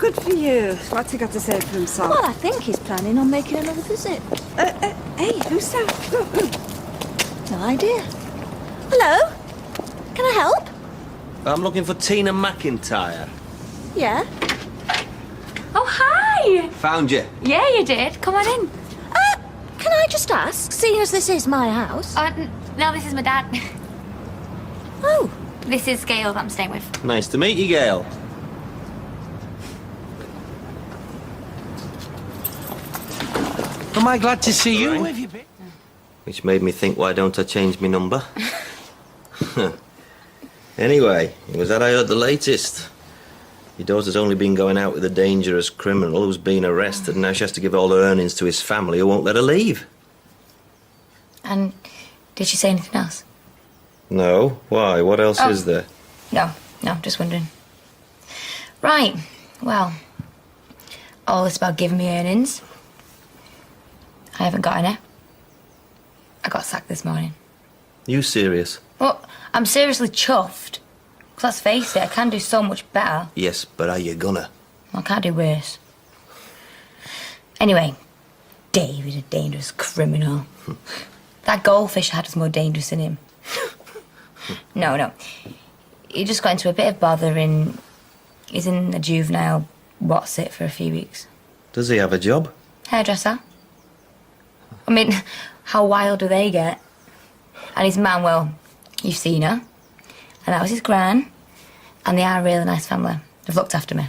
good for you. What's he got to say for himself? Well, I think he's planning on making another visit. Hey, who's that? No idea. Hello? Can I help? I'm looking for Tina McIntyre. Yeah? Oh, hi! Found you. Yeah, you did. Come on in. Can I just ask, seeing as this is my house? No, this is my dad. Oh. This is Gail that I'm staying with. Nice to meet you, Gail. Am I glad to see you? Right. Where have you been? Which made me think, why don't I change my number? Anyway, it was that I heard the latest. Your daughter's only been going out with a dangerous criminal who's been arrested, and now she has to give all her earnings to his family who won't let her leave. And did she say anything else? No? Why? What else is there? No, just wondering. Right, well, all this about giving me earnings. I haven't got any. I got sacked this morning. You serious? Well, I'm seriously chuffed. Because let's face it, I can do so much better. Yes, but are you gonna? I can't do worse. Anyway, David, a dangerous criminal. That goldfish I had was more dangerous than him. No. He just got into a bit of bother and he's in a juvenile what's it for a few weeks. Does he have a job? Hairdresser. I mean, how wild do they get? And his man, well, you've seen her. And that was his gran. And they are a really nice family. They've looked after me.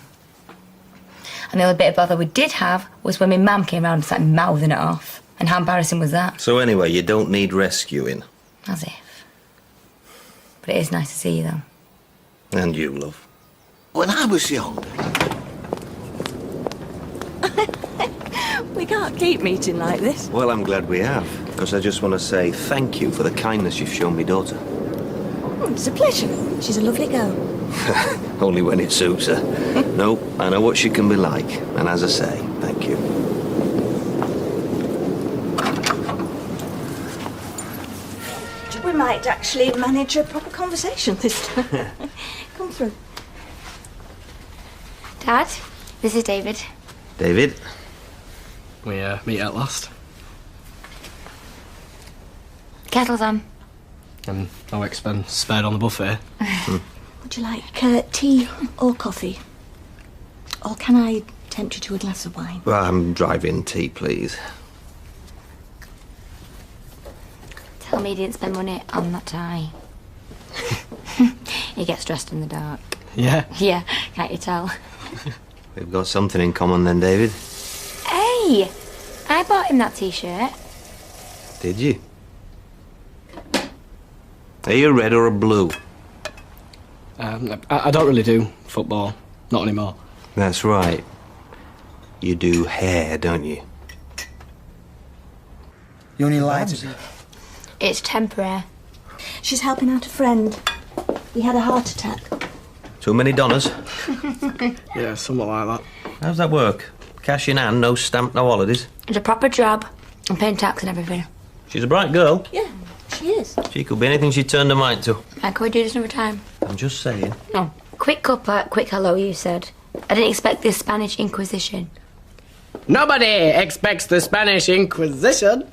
And the only bit of bother we did have was when my mum came round and started mouthing it off. And how embarrassing was that? So anyway, you don't need rescuing. As if. But it is nice to see you, though. And you, love. When I was young, We can't keep meeting like this. Well, I'm glad we have, because I just want to say thank you for the kindness you've shown me daughter. Oh, it's a pleasure. She's a lovely girl. Only when it suits her. No, I know what she can be like, and as I say, thank you. We might actually manage a proper conversation this time. Come through. Dad, this is David. David? We meet at last. Kettle's on. And no expense spared on the buffet. Would you like tea or coffee? Or can I tempt you to a glass of wine? Well, I'm driving tea, please. Tell me he didn't spend money on that tie. He gets dressed in the dark. Yeah. Yeah, can't you tell? We've got something in common then, David. Hey! I bought him that t-shirt. Did you? Are you a red or a blue? I don't really do football. Not anymore. That's right. You do hair, don't you? you only lied to me. It's temporary. She's helping out a friend. He had a heart attack. Too many Donners? Yeah, somewhat like that. How's that work? Cash in hand, no stamp, no holidays? It's a proper job. I'm paying tax and everything. She's a bright girl. Yeah, she is. She could be anything she turned her mind to. Can we do this another time? I'm just saying. No. Quick cuppa, quick hello, you said. I didn't expect this Spanish Inquisition. Nobody expects the Spanish Inquisition.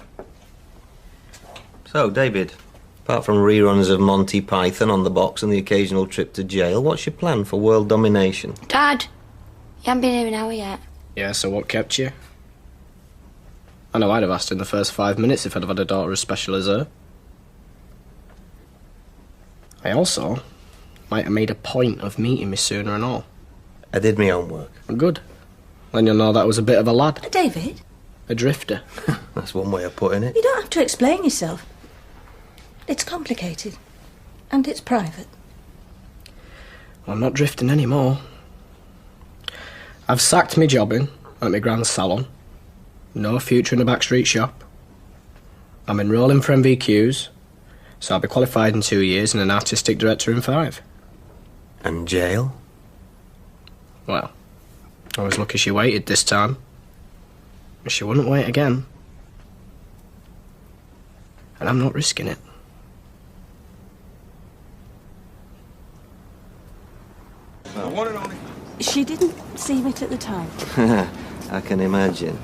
So, David, apart from reruns of Monty Python on the box and the occasional trip to jail, what's your plan for world domination? Dad, you haven't been here an hour yet. Yeah, so what kept you? I know I'd have asked in the first 5 minutes if I'd have had a daughter as special as her. I also might have made a point of meeting me sooner and all. I did my homework. Good. Then you'll know that was a bit of a lad. David, A drifter. That's one way of putting it. you don't have to explain yourself. It's complicated. And it's private. Well, I'm not drifting anymore. I've sacked me jobbing at my grand salon. No future in a backstreet shop. I'm enrolling for MVQs, so I'll be qualified in 2 years and an artistic director in 5. And jail? Well, I was lucky she waited this time. She wouldn't wait again. And I'm not risking it. The one and only. She didn't seem it at the time. I can imagine.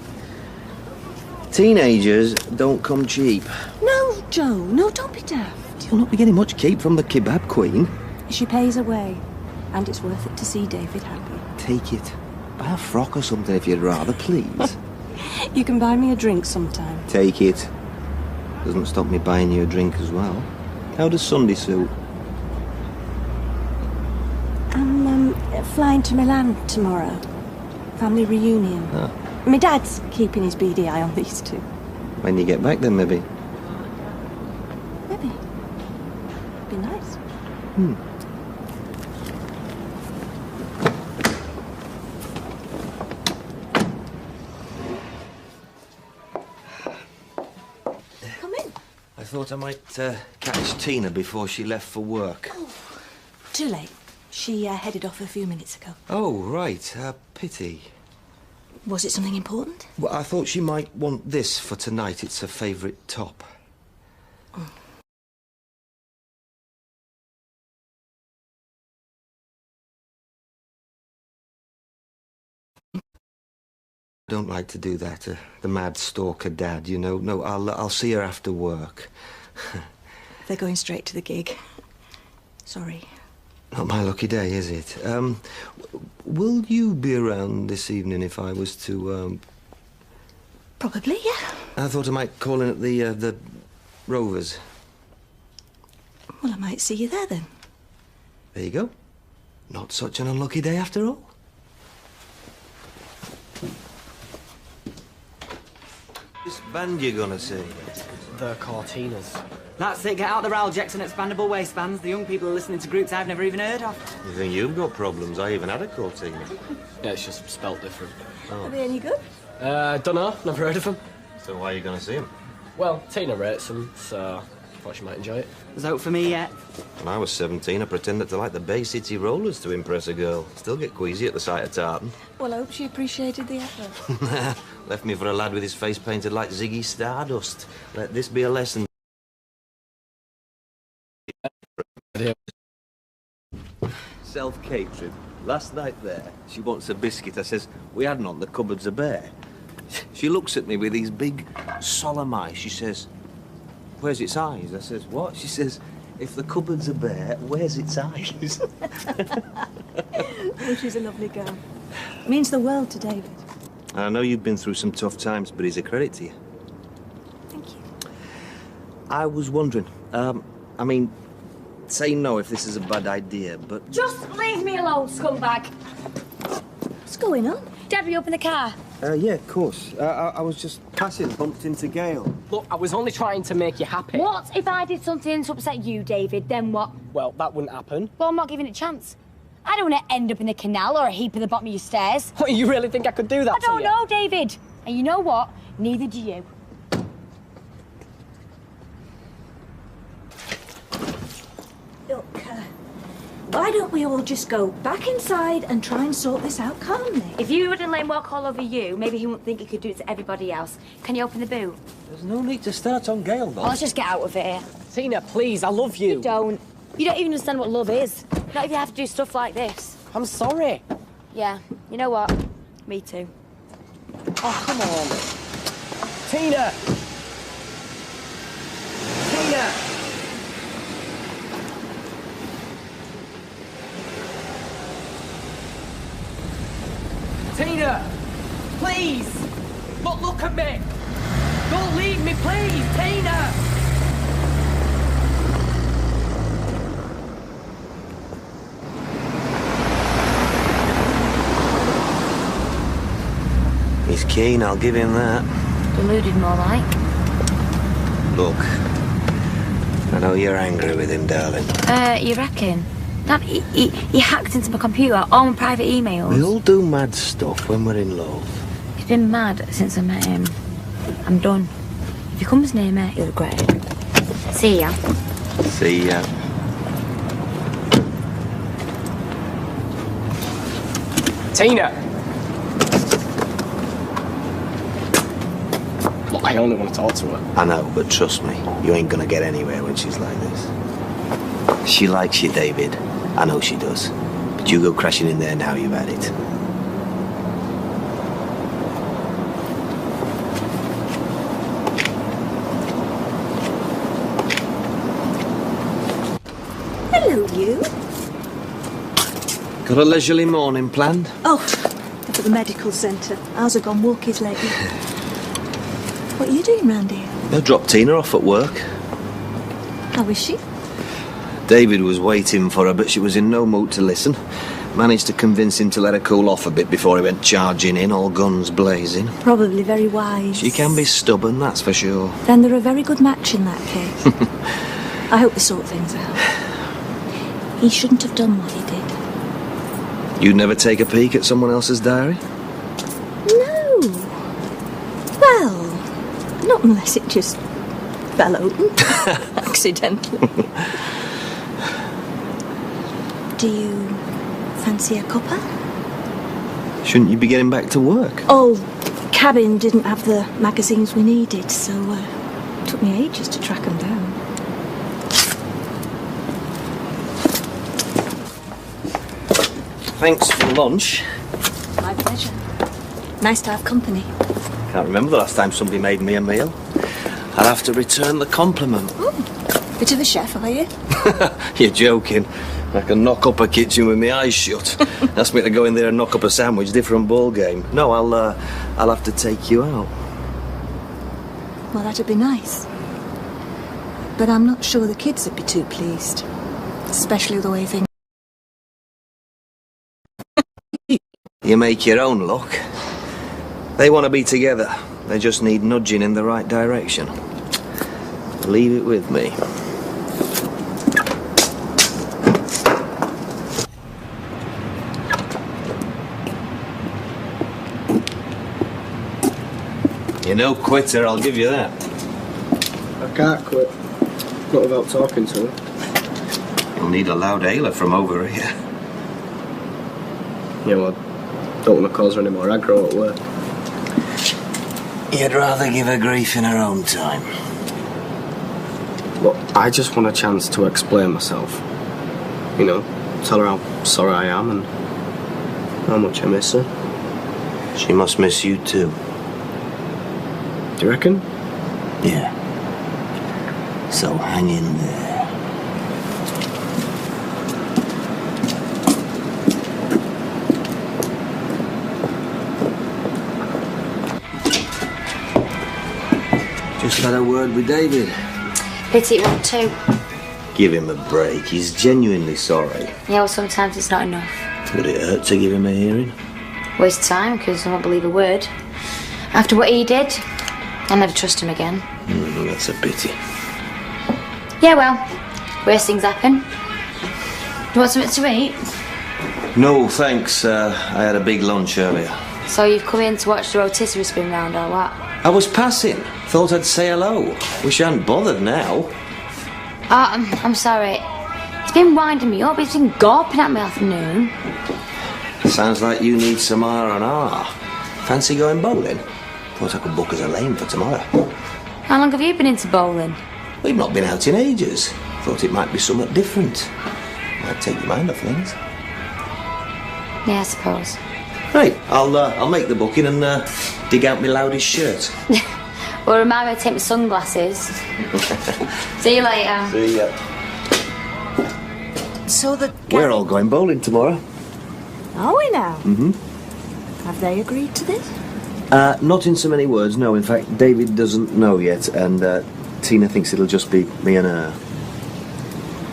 Teenagers don't come cheap. No, Joe, no, don't be daft. You'll not be getting much keep from the kebab queen. She pays her way, and it's worth it to see David happy. Take it. Buy a frock or something if you'd rather, please. You can buy me a drink sometime. Take it. Doesn't stop me buying you a drink as well. How does Sunday suit? I'm flying to Milan tomorrow. Family reunion. Ah. My dad's keeping his beady eye on these two. When you get back then, maybe. Maybe. Be nice. Come in. I thought I might catch Tina before she left for work. Too late. She headed off a few minutes ago. Oh, right. Pity. Was it something important? Well, I thought she might want this for tonight. It's her favourite top. I don't like to do that. The mad stalker dad, you know. No, I'll see her after work. They're going straight to the gig. Sorry. Not my lucky day, is it? Will you be around this evening if I was to, Probably, yeah. I thought I might call in at the Rovers. Well, I might see you there then. There you go. Not such an unlucky day after all. This band you're gonna see? The Cortinas. That's it, get out the Raljecks and expandable waistbands. The young people are listening to groups I've never even heard of. You think you've got problems? I even had a Cortina. Yeah, it's just spelt different. Are they any good? Dunno, never heard of them. So why are you gonna see him? Well, Tina rates them, so I thought she might enjoy it. There's hope for me yet. When I was 17, I pretended to like the Bay City Rollers to impress a girl. Still get queasy at the sight of tartan. Well, I hope she appreciated the effort. Left me for a lad with his face painted like Ziggy Stardust. Let this be a lesson. Self-catering. Last night there, she wants a biscuit. I says, we had none, the cupboards are bare. She looks at me with these big, solemn eyes. She says, where's its eyes? I says, what? She says, if the cupboards are bare, where's its eyes? Oh, she's a lovely girl. Means the world to David. I know you've been through some tough times, but he's a credit to you. Thank you. I was wondering, I mean, say no if this is a bad idea, but... Just leave me alone, scumbag. What's going on? Dad, will you open the car? yeah, of course. I was just passing, bumped into Gail. Look, I was only trying to make you happy. What if I did something to upset you, David? Then what? Well, that wouldn't happen. Well, I'm not giving it a chance. I don't want to end up in the canal or a heap at the bottom of your stairs. What, you really think I could do that I don't to you? know, David. And you know what? Neither do you. Look, why don't we all just go back inside and try and sort this out calmly? If you wouldn't let him walk all over you, maybe he wouldn't think he could do it to everybody else. Can you open the boot? There's no need to start on Gail, though. Oh, let's just get out of here. Tina, please, I love you. You don't. You don't even understand what love is. Not if you have to do stuff like this. I'm sorry. Yeah, you know what? Me too. Oh, come on. Tina! Tina! Tina! Please! Look at me! Don't leave me, please! Tina! He's keen, I'll give him that. Deluded more like. Look, I know you're angry with him, darling. You reckon? Dad, he hacked into my computer, all my private emails. We all do mad stuff when we're in love. He's been mad since I met him. I'm done. If he comes near me, he'll regret it. See ya. See ya. Tina! Look, I only want to talk to her. I know, but trust me, you ain't gonna get anywhere when she's like this. She likes you, David. I know she does. You go crashing in there now you've had it. Hello, you. Got a leisurely morning planned? Oh, up at the medical centre. How's have gone walkies lately? What are you doing round here? I dropped Tina off at work. How is she? David was waiting for her, but she was in no mood to listen. Managed to convince him to let her cool off a bit before he went charging in, all guns blazing. Probably very wise. She can be stubborn, that's for sure. Then they're a very good match in that case. I hope they sort things out. He shouldn't have done what he did. You'd never take a peek at someone else's diary? No. Well, not unless it just fell open. Accidentally. Do you fancy a cuppa? Shouldn't you be getting back to work? Oh, cabin didn't have the magazines we needed, so it took me ages to track them down. Thanks for lunch. My pleasure. Nice to have company. Can't remember the last time somebody made me a meal. I'll have to return the compliment. Bit of a chef, are you? You're joking. I can knock up a kitchen with my eyes shut. Ask me to go in there and knock up a sandwich, different ball game. No, I'll have to take you out. Well, that'd be nice. But I'm not sure the kids would be too pleased. Especially the way things... You make your own luck. They want to be together. They just need nudging in the right direction. Leave it with me. You're no quitter, I'll give you that. I can't quit. Not without talking to her. You'll need a loud hailer from over here. Yeah, well, don't want to cause her any more aggro at work. You'd rather give her grief in her own time. Look, I just want a chance to explain myself. You know, tell her how sorry I am and how much I miss her. She must miss you too. Do you reckon? Yeah. So hang in there. Just had a word with David. Pity it won't too. Give him a break. He's genuinely sorry. Yeah, well, sometimes it's not enough. Would it hurt to give him a hearing? Waste of time, because I won't believe a word. After what he did, I'll never trust him again. That's a pity. Yeah, well, worse things happen. You want something to eat? No, thanks. I had a big lunch earlier. So you've come in to watch the rotisserie spin round or what? I was passing. Thought I'd say hello. Wish I hadn't bothered now. Oh, I'm sorry. It's been winding me up. It's been gawping at me afternoon. Sounds like you need some R&R. Fancy going bowling? Thought I could book us a lane for tomorrow. How long have you been into bowling? We've not been out in ages. Thought it might be something different. Might take your mind off things. Yeah, I suppose. Right, I'll make the booking and dig out my loudest shirt. Well, remind me to take my sunglasses. See you later. See ya. So the... We're all going bowling tomorrow. Are we now? Mm-hmm. Have they agreed to this? Not in so many words, no. In fact, David doesn't know yet, and Tina thinks it'll just be me and her.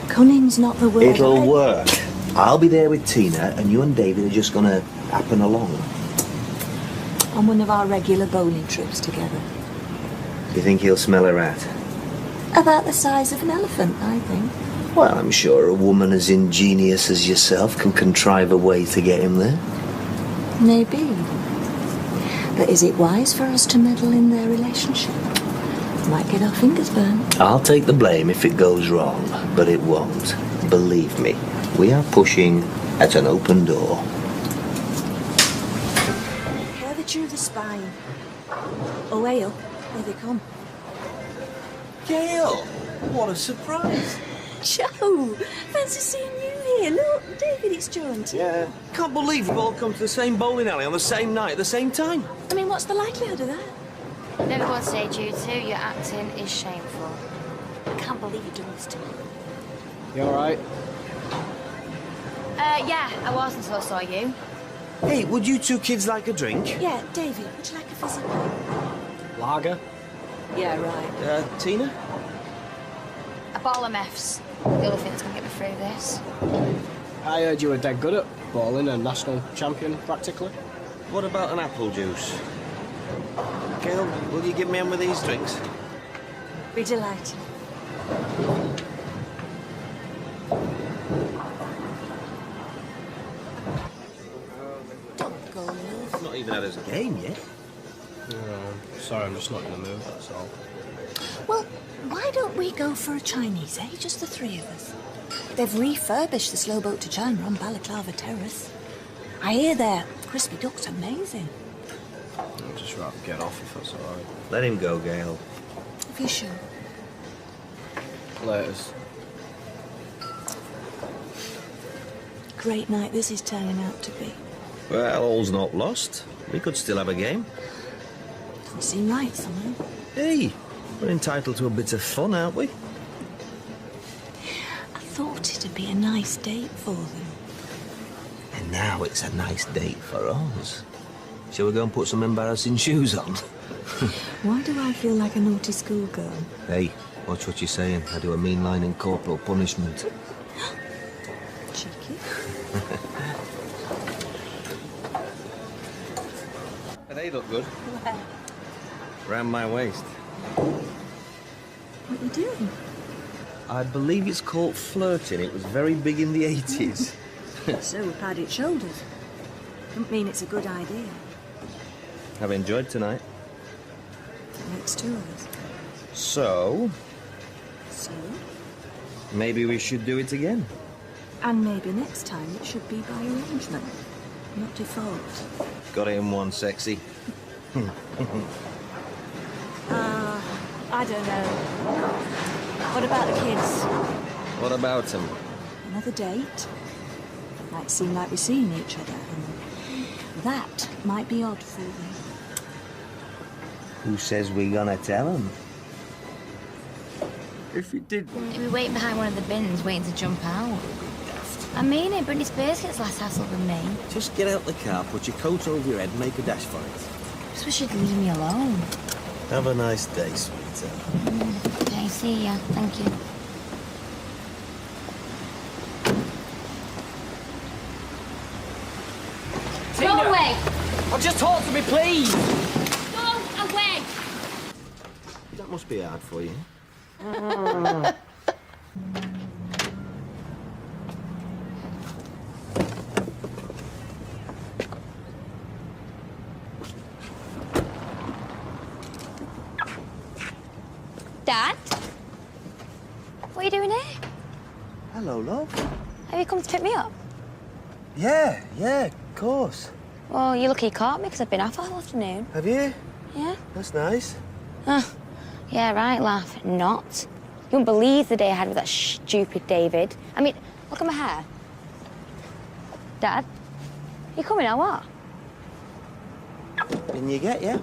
Cunning's not the word. It'll work. I'll be there with Tina, and you and David are just gonna happen along. On one of our regular bowling trips together. You think he'll smell a rat? About the size of an elephant, I think. Well, I'm sure a woman as ingenious as yourself can contrive a way to get him there. Maybe. But is it wise for us to meddle in their relationship? Might get our fingers burned. I'll take the blame if it goes wrong, but it won't. Believe me, we are pushing at an open door. Curvature of the spine. Oh, hey up. Here they come. Gail! What a surprise! Joe! Fancy seeing you Here, look, David, it's John too. Yeah. Can't believe we've all come to the same bowling alley on the same night at the same time. I mean, what's the likelihood of that? Never once said you two. Your acting is shameful. I can't believe you've done this to me. You alright? Yeah, I was until I saw you. Hey, would you two kids like a drink? Yeah, David, would you like a physical? Lager? Yeah, right. Tina? A bottle of meths. The only thing that's going to get me through this. I heard you were dead good at bowling and national champion, practically. What about an apple juice? Gail, will you give me in with these drinks? Be delighted. Don't go, love. Not even had us a game yet. No, sorry, I'm just not in the mood, that's all. Well, why don't we go for a Chinese, eh? Just the three of us. They've refurbished the slow boat to China on Balaclava Terrace. I hear their crispy duck's amazing. I'd just rather get off if that's alright. Let him go, Gail. If you're sure. Laters. Great night this is turning out to be. Well, all's not lost. We could still have a game. Doesn't seem right somehow. Hey, we're entitled to a bit of fun, aren't we? I thought it'd be a nice date for them. And now it's a nice date for us. Shall we go and put some embarrassing shoes on? Why do I feel like a naughty schoolgirl? Hey, watch what you're saying. I do a mean line in corporal punishment. Cheeky. They look good. Where? Round my waist. What are you doing? I believe it's called flirting. It was very big in the 80s. So with padded shoulders. Doesn't mean it's a good idea. I've enjoyed tonight. It makes two of us. So, So? maybe we should do it again. And maybe next time it should be by arrangement, not default. Got it in one, sexy. I don't know. What about the kids? What about him? Another date? Might seem like we're seeing each other, and that might be odd for them. Who says we're gonna tell him? If you did... He'd be waiting behind one of the bins, waiting to jump out. I mean it, Britney Spears gets less hassle than me. Just get out the car, put your coat over your head and make a dash for it. Just wish you'd leave me alone. Have a nice day, sweetheart. Okay, see ya. Thank you. Go away! Oh, just talk to me, please! Go away! That must be hard for you. Dad? What are you doing here? Hello, love. Have you come to pick me up? Yeah, of course. Well, you're lucky you caught me because I've been off all afternoon. Have you? Yeah? That's nice. Yeah, right, laugh. Not. You wouldn't believe the day I had with that stupid David. I mean, look at my hair. Dad, you coming or what? In you get, yeah?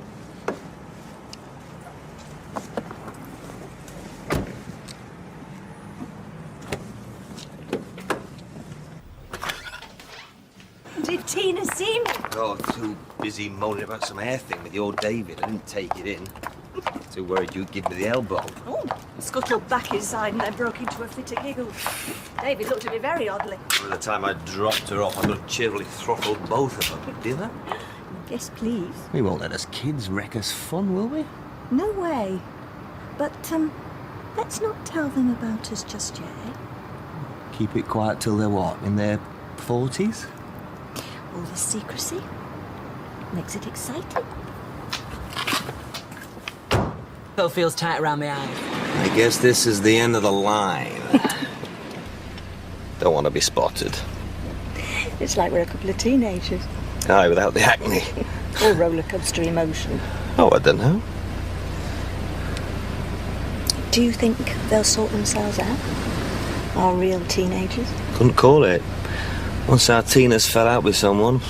Did Tina see me? Oh, too busy moaning about some hair thing with your David. I didn't take it in. Too worried you'd give me the elbow. Oh, scuttled back inside and then broke into a fit of giggles. David looked at me very oddly. By the time I dropped her off, I could have cheerily throttled both of them. Dinner? Yes, please. We won't let us kids wreck us fun, will we? No way. But, let's not tell them about us just yet. Keep it quiet till they're what, in their 40s? All the secrecy makes it exciting. Still feels tight around the eyes. I guess this is the end of the line. Don't want to be spotted. It's like we're a couple of teenagers. Aye, without the acne. Or roller coaster emotion. Oh, I don't know. Do you think they'll sort themselves out? Our real teenagers? Couldn't call it. Once our Tina's fell out with someone,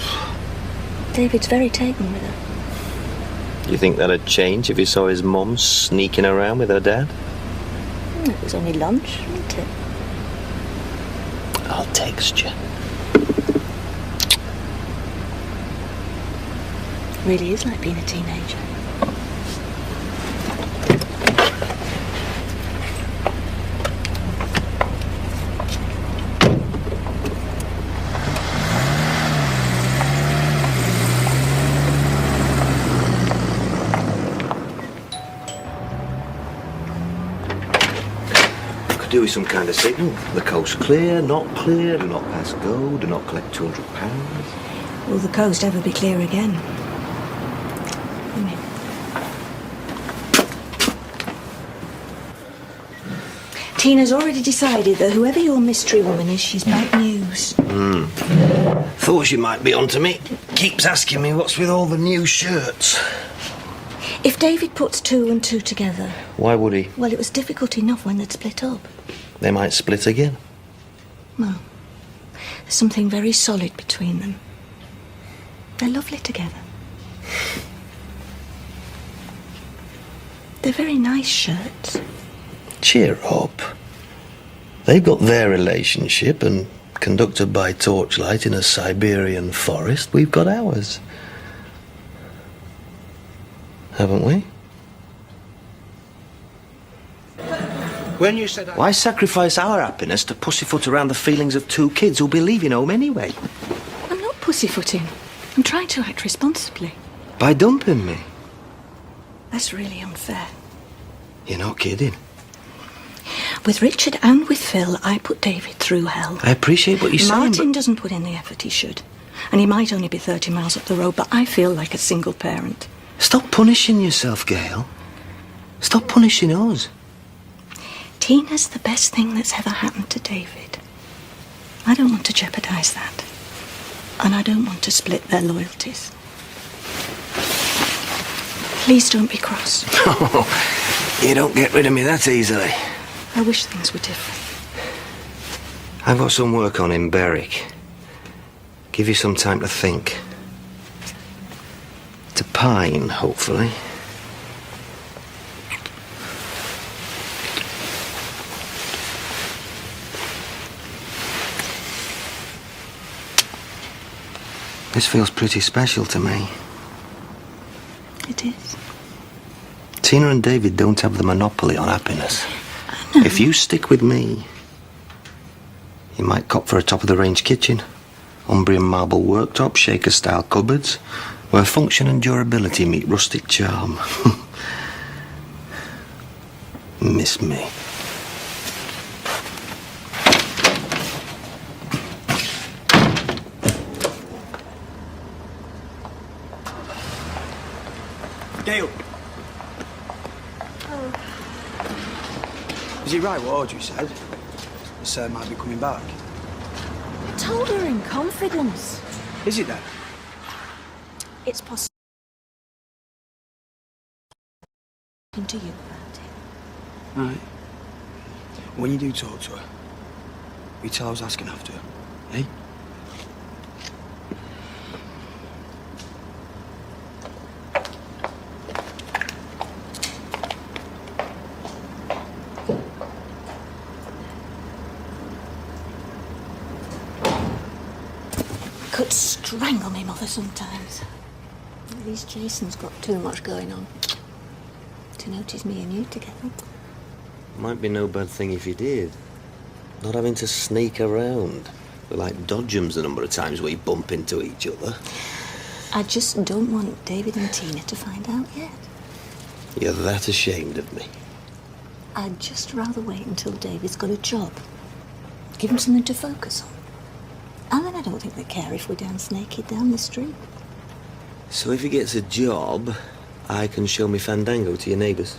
David's very taken with her. you think that'd change if he saw his mum sneaking around with her dad? It was only lunch, wasn't it? I'll text you. Really is like being a teenager. Do with some kind of signal. The coast clear, not clear, do not pass go, do not collect £200. Will the coast ever be clear again? Tina's already decided that whoever your mystery woman is, she's bad news. Thought she might be onto me. Keeps asking me what's with all the new shirts. If David puts 2 and 2 together... Why would he? Well, it was difficult enough when they'd split up. They might split again. Well, there's something very solid between them. They're lovely together. They're very nice shirts. Cheer up. They've got their relationship, and conducted by torchlight in a Siberian forest, we've got ours. Haven't we? When you said Why sacrifice our happiness to pussyfoot around the feelings of 2 kids who'll be leaving home anyway? I'm not pussyfooting. I'm trying to act responsibly. By dumping me? That's really unfair. You're not kidding. With Richard and with Phil, I put David through hell. I appreciate what you're saying, Martin but... doesn't put in the effort he should. And he might only be 30 miles up the road, but I feel like a single parent. Stop punishing yourself, Gail. Stop punishing us. Tina's the best thing that's ever happened to David. I don't want to jeopardise that. And I don't want to split their loyalties. Please don't be cross. You don't get rid of me that easily. I wish things were different. I've got some work on in Berwick. Give you some time to think. To pine, hopefully. This feels pretty special to me. It is. Tina and David don't have the monopoly on happiness. If you stick with me, you might cop for a top-of-the-range kitchen, Umbrian marble worktop, shaker-style cupboards, where function and durability meet rustic charm. Miss me. Gail. Is it right what Audrey said? The sir might be coming back. I told her in confidence. Is it then? It's possible. To you about it. Right. When you do talk to her, you tell her I was asking after her, eh? Could strangle me mother sometimes. At least Jason's got too much going on to notice me and you together. Might be no bad thing if you did. Not having to sneak around. We're like dodgems the number of times we bump into each other. I just don't want David and Tina to find out yet. You're that ashamed of me. I'd just rather wait until David's got a job. Give him something to focus on. And then I don't think they care if we dance naked down the street. So if he gets a job, I can show me fandango to your neighbours.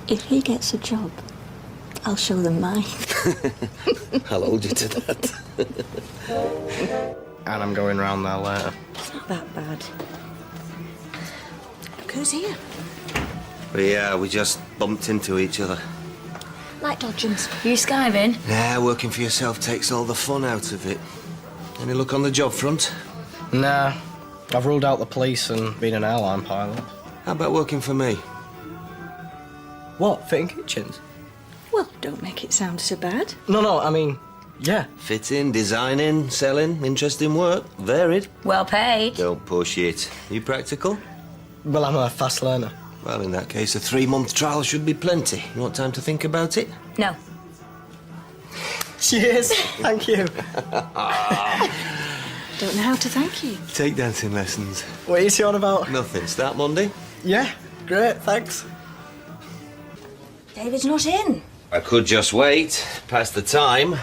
If he gets a job, I'll show them mine. I'll hold you to that. And I'm going round there later. It's not that bad. Look who's here. But yeah, we just bumped into each other. Like Dodgems. You skiving? Nah, working for yourself takes all the fun out of it. Any luck on the job front? Nah, I've ruled out the police and been an airline pilot. How about working for me? What, fitting kitchens? Well, don't make it sound so bad. No, I mean, yeah. Fitting, designing, selling, interesting work, varied. Well paid. Don't push it. You practical? Well, I'm a fast learner. Well, in that case, a 3-month trial should be plenty. You want time to think about it? No. Cheers, thank you. Don't know how to thank you. Take dancing lessons. What are you on about? Nothing. Start Monday? Yeah, great, thanks. David's not in. I could just wait, past the time,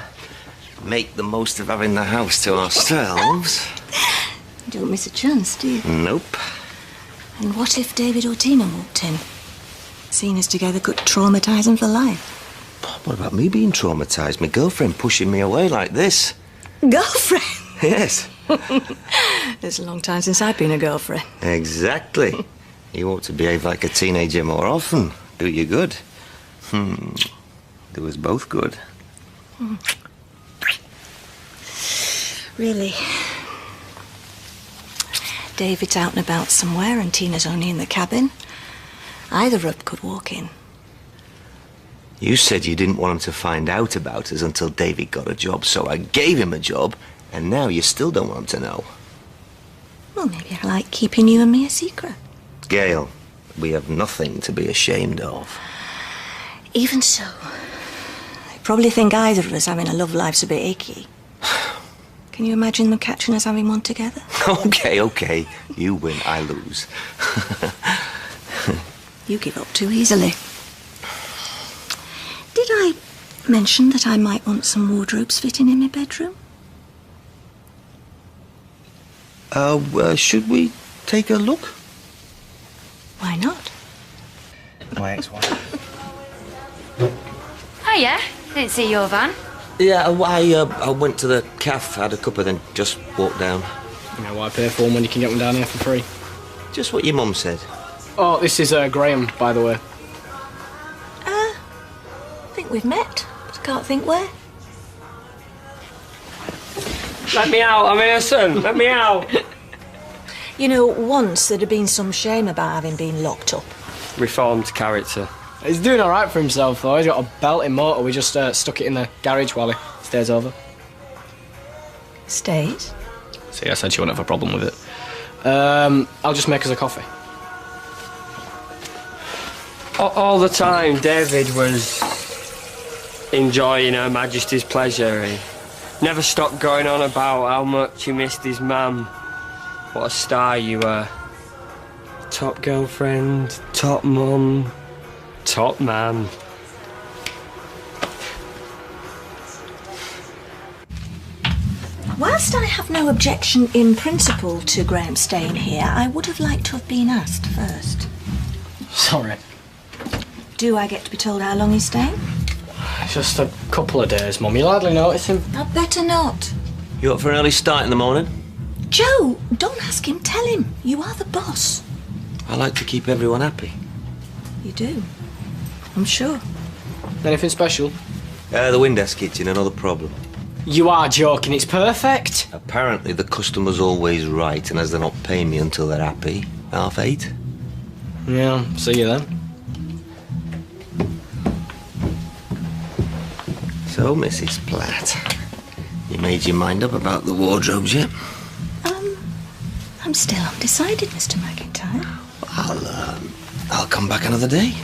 make the most of having the house to ourselves. You don't miss a chance, do you? Nope. And what if David or Tina walked in? Seeing us together could traumatise them for life. What about me being traumatised? My girlfriend pushing me away like this? Girlfriend? Yes. It's a long time since I've been a girlfriend. Exactly. You ought to behave like a teenager more often. Do you good. Do us both good. Really? David's out and about somewhere and Tina's only in the cabin. Either of them could walk in. You said you didn't want him to find out about us until David got a job, so I gave him a job, and now you still don't want him to know. Well, maybe I like keeping you and me a secret. Gail, we have nothing to be ashamed of. Even so, they probably think either of us having a love life's a bit icky. Can you imagine them catching us having one together? Okay. You win, I lose. You give up too easily. Did I mention that I might want some wardrobes fitting in my bedroom? Should we take a look? Why not? My ex-wife. Hiya. Didn't see your van. Yeah, I went to the cafe, had a cuppa, then just walked down. You know why pay for them when you can get them down here for free? Just what your mum said. Oh, this is Graham, by the way. I think we've met, but I can't think where. Let me out, I'm innocent. Let me out. You know, once there'd have been some shame about having been locked up. Reformed character. He's doing all right for himself, though. He's got a belting motor. We just stuck it in the garage while he stays over. Stays? See, I said she wouldn't have a problem with it. I'll just make us a coffee. All the time, David was enjoying Her Majesty's pleasure. He never stopped going on about how much he missed his mum. What a star you were. Top girlfriend, top mum, top man. Whilst I have no objection in principle to Graham staying here, I would have liked to have been asked first. Sorry. Do I get to be told how long he's staying? Just a couple of days, Mum. You'll hardly notice him. I'd better not. You up for an early start in the morning? Joe, don't ask him, tell him. You are the boss. I like to keep everyone happy. You do. I'm sure. Anything special? The Windex kitchen, another problem. You are joking. It's perfect. Apparently the customer's always right, and as they're not paying me until they're happy, 8:30. Yeah, see you then. So, Mrs. Platt, you made your mind up about the wardrobes yet? I'm still undecided, Mr. McIntyre. I'll come back another day.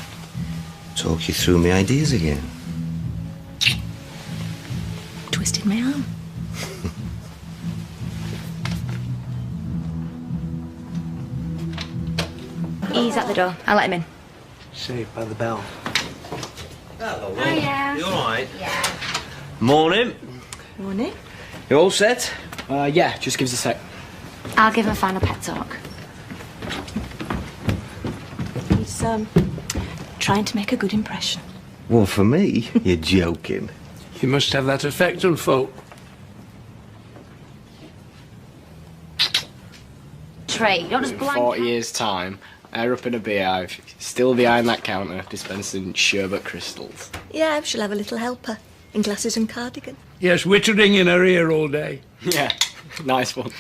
Talk you through my ideas again. Twisted my arm. He's at the door. I'll let him in. Saved by the bell. Hello, Hiya. You all right? Yeah. Morning. Morning. You all set? Yeah, just give us a sec. I'll give him a final pet talk. He's, trying to make a good impression. Well, for me, you're joking. You must have that effect on folk. Trey, don't just In blank 40 out. years' time, Hair up in a beehive, still behind that counter, dispensing sherbet crystals. Yeah, she'll have a little helper in glasses and cardigan. Yes, whittering in her ear all day. Yeah, nice one.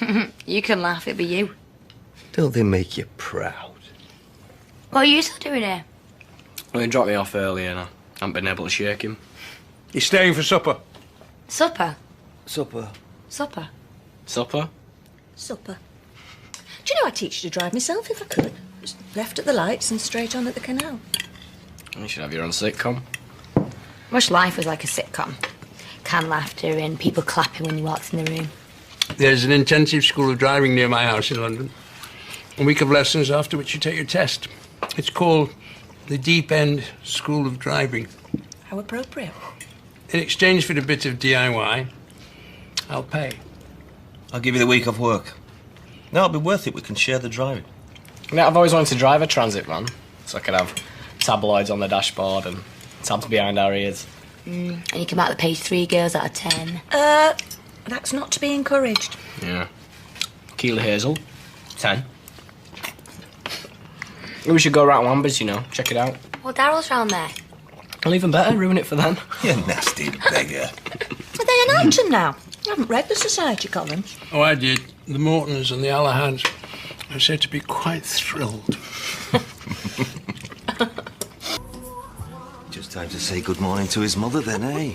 You can laugh, it'll be you. Don't they make you proud? What are you still doing here? Well, he dropped me off earlier and I haven't been able to shake him. He's staying for supper. Supper? Supper. Supper? Supper? Supper. Do you know I'd teach you to drive myself if I could? Just left at the lights and straight on at the canal. You should have your own sitcom. Wish life was like a sitcom. Canned laughter and people clapping when you walked in the room. There's an intensive school of driving near my house in London. A week of lessons after which you take your test. It's called the Deep End School of Driving. How appropriate. In exchange for a bit of DIY, I'll pay. I'll give you the week off work. No, it'll be worth it. We can share the driving. Yeah, I've always wanted to drive a transit van, so I could have tabloids on the dashboard and tabs behind our ears. And you come out the page 3 girls out of 10. That's not to be encouraged. Yeah. Keely Hazel, 10. We should go around Wambers, you know, check it out. Well, Daryl's round there. Well, even better, ruin it for them. You nasty beggar. Are they in action now? I haven't read the society columns. Oh, I did. The Mortons and the Allahads are said to be quite thrilled. Just time to say good morning to his mother then, eh?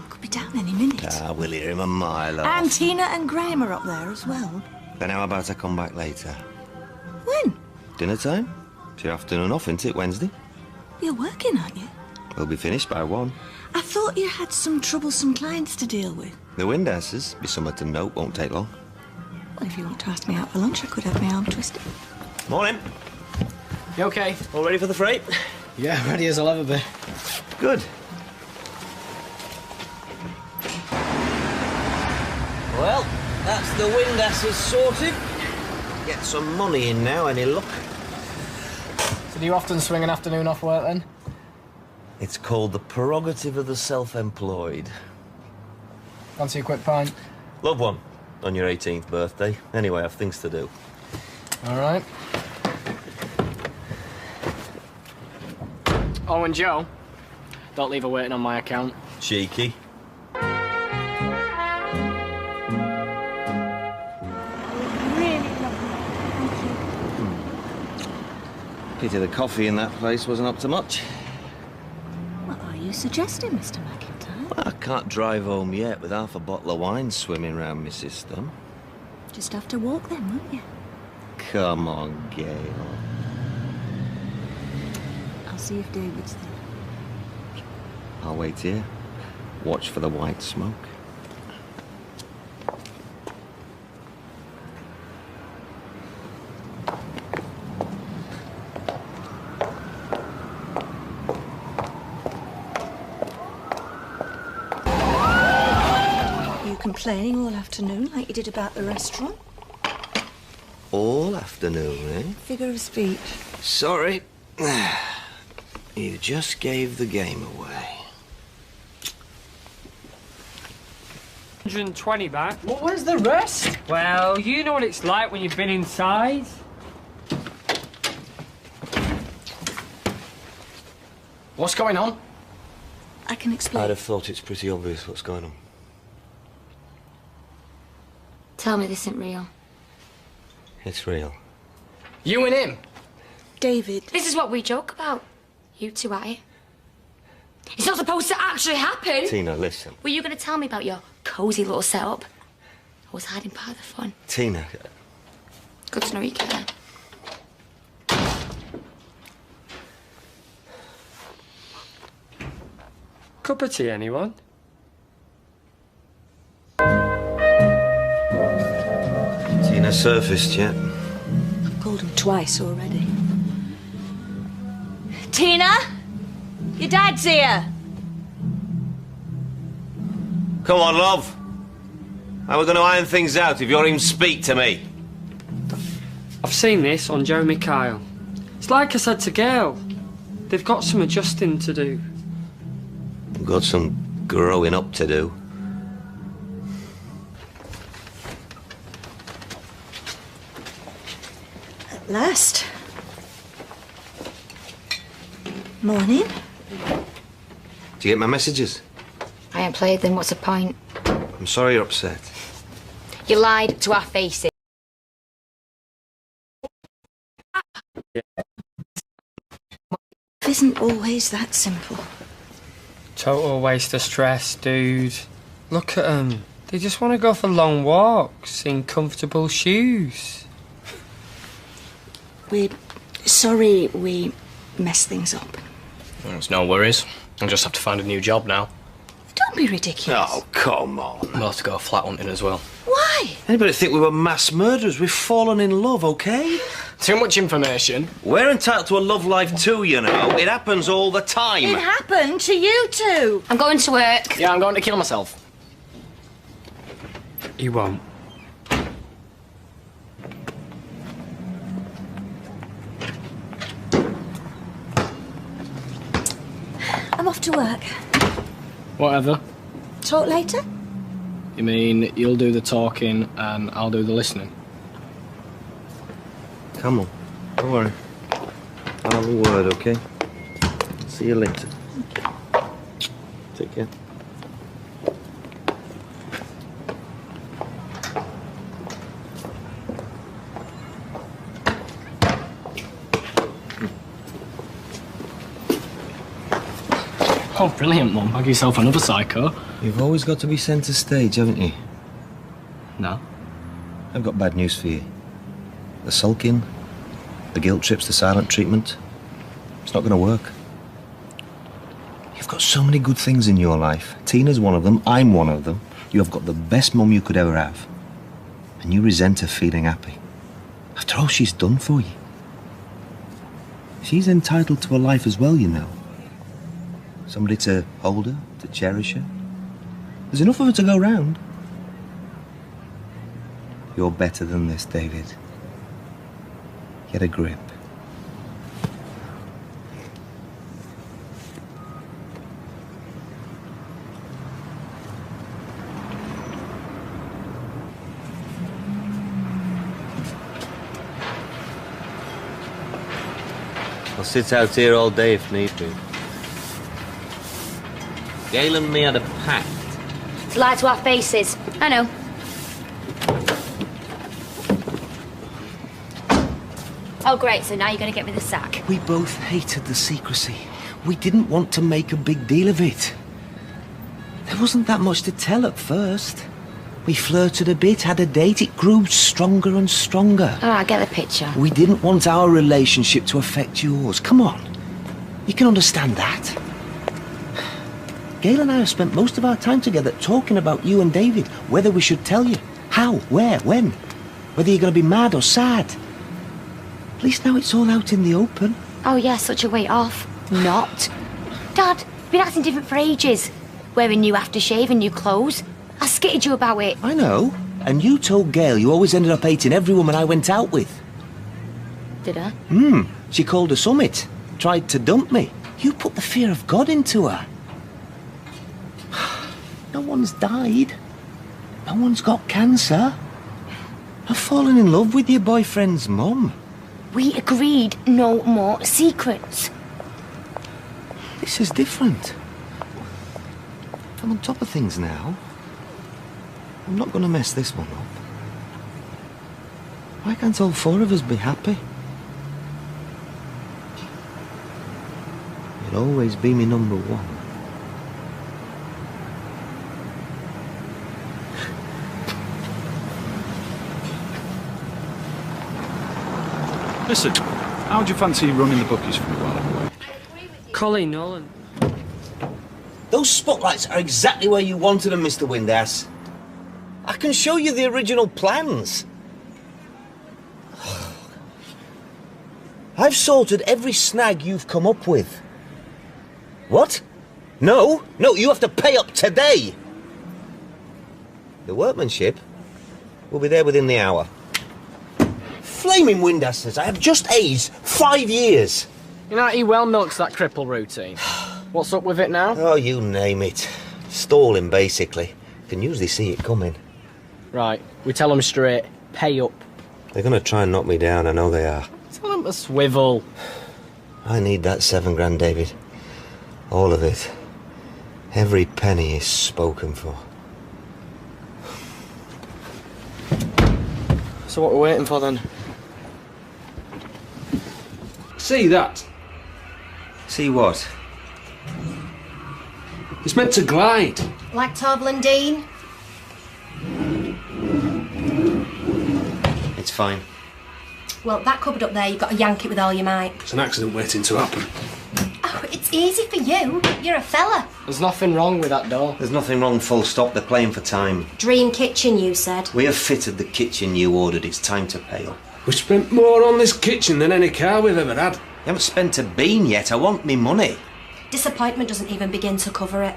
Could be down any minute. We'll hear him a mile off. And Tina and Graham are up there as well. Then how about I come back later? When? Dinner time? It's your afternoon off, isn't it, Wednesday? You're working, aren't you? We'll be finished by 1. I thought you had some troublesome clients to deal with. The Windasses, be somewhere to note, won't take long. Well, if you want to ask me out for lunch, I could have my arm twisted. Morning. You okay? All ready for the freight? Yeah, ready as I'll ever be. Good. Well, that's the Windasses sorted. Get some money in now, any luck? So do you often swing an afternoon off work then? It's called the prerogative of the self-employed. Fancy a quick pint? Love one on your 18th birthday. Anyway, I've things to do. All right. Oh, and Joe, don't leave her waiting on my account. Cheeky. Pity the coffee in that place wasn't up to much. What are you suggesting, Mr. McIntyre? Well, I can't drive home yet with half a bottle of wine swimming round my system. Just have to walk then, won't you? Come on, Gail. I'll see if David's there. I'll wait here. Watch for the white smoke. You complaining all afternoon like you did about the restaurant? All afternoon, eh? Figure of speech. Sorry. You just gave the game away. 120 back. Well, where's the rest? Well, you know what it's like when you've been inside. What's going on? I can explain. I'd have thought it's pretty obvious what's going on. Tell me this isn't real. It's real. You and him? David. This is what we joke about. You two at it. It's not supposed to actually happen. Tina, listen. Were you going to tell me about your cosy little setup? I was hiding part of the fun. Tina. Good to know you care. Cup of tea, anyone? Tina surfaced yet? I've called him twice already. Tina? Your dad's here. Come on, love. How are we going to iron things out if you don't even speak to me? I've seen this on Jeremy Kyle. It's like I said to Gail. They've got some adjusting to do. We've got some growing up to do. At last. Morning. Do you get my messages? I ain't played them, what's the point? I'm sorry you're upset. You lied to our faces. It isn't always that simple. Total waste of stress, dude. Look at them. They just want to go for long walks in comfortable shoes. We're sorry we messed things up. There's no worries. I'll just have to find a new job now. Don't be ridiculous. Oh, come on. I'll have to go flat hunting as well. Why? Anybody think we were mass murderers? We've fallen in love, okay? Too much information. We're entitled to a love life too, you know. It happens all the time. It happened to you two. I'm going to work. Yeah, I'm going to kill myself. You won't. I'm off to work. Whatever. Talk later? You mean you'll do the talking and I'll do the listening? Come on. Don't worry. I'll have a word, okay? See you later. Take care. Oh, brilliant, Mum. Bag yourself another psycho. You've always got to be centre stage, haven't you? No. I've got bad news for you. The sulking, the guilt trips, the silent treatment, it's not going to work. You've got so many good things in your life. Tina's one of them, I'm one of them. You have got the best mum you could ever have. And you resent her feeling happy. After all she's done for you. She's entitled to a life as well, you know. Somebody to hold her, to cherish her. There's enough of her to go round. You're better than this, David. Get a grip. I'll sit out here all day if need be. Gail and me had a pact. To lie to our faces. I know. Oh, great, so now you're going to get me the sack. We both hated the secrecy. We didn't want to make a big deal of it. There wasn't that much to tell at first. We flirted a bit, had a date. It grew stronger and stronger. Oh, I get the picture. We didn't want our relationship to affect yours. Come on. You can understand that. Gail and I have spent most of our time together talking about you and David, whether we should tell you, how, where, when, whether you're going to be mad or sad. At least now it's all out in the open. Oh, yeah, such a weight off. Not. Dad, you've been acting different for ages. Wearing new aftershave and new clothes. I skitted you about it. I know. And you told Gail you always ended up hating every woman I went out with. Did I? She called her summit. Tried to dump me. You put the fear of God into her. No one's died. No one's got cancer. I've fallen in love with your boyfriend's mum. We agreed no more secrets. This is different. I'm on top of things now. I'm not going to mess this one up. Why can't all four of us be happy? You'll always be me number one. Listen, how would you fancy running the bookies for me while I'm away? Colin Nolan. Those spotlights are exactly where you wanted them, Mr. Windass. I can show you the original plans. I've sorted every snag you've come up with. What? No, you have to pay up today. The workmanship will be there within the hour. Flaming Windasses, I have just aged 5 years. You know, he well milks that cripple routine. What's up with it now? Oh, you name it. Stalling, basically. Can usually see it coming. Right, we tell them straight, pay up. They're going to try and knock me down, I know they are. Tell them to swivel. I need that 7 grand, David. All of it. Every penny is spoken for. So what we're waiting for then? See that? See what? It's meant to glide. Like Torval and Dean? It's fine. Well, that cupboard up there, you've got to yank it with all your might. It's an accident waiting to happen. Oh, it's easy for you. You're a fella. There's nothing wrong with that door. There's nothing wrong, full stop. They're playing for time. Dream kitchen, you said. We have fitted the kitchen you ordered. It's time to pay up. We spent more on this kitchen than any car we've ever had. You haven't spent a bean yet. I want me money. Disappointment doesn't even begin to cover it.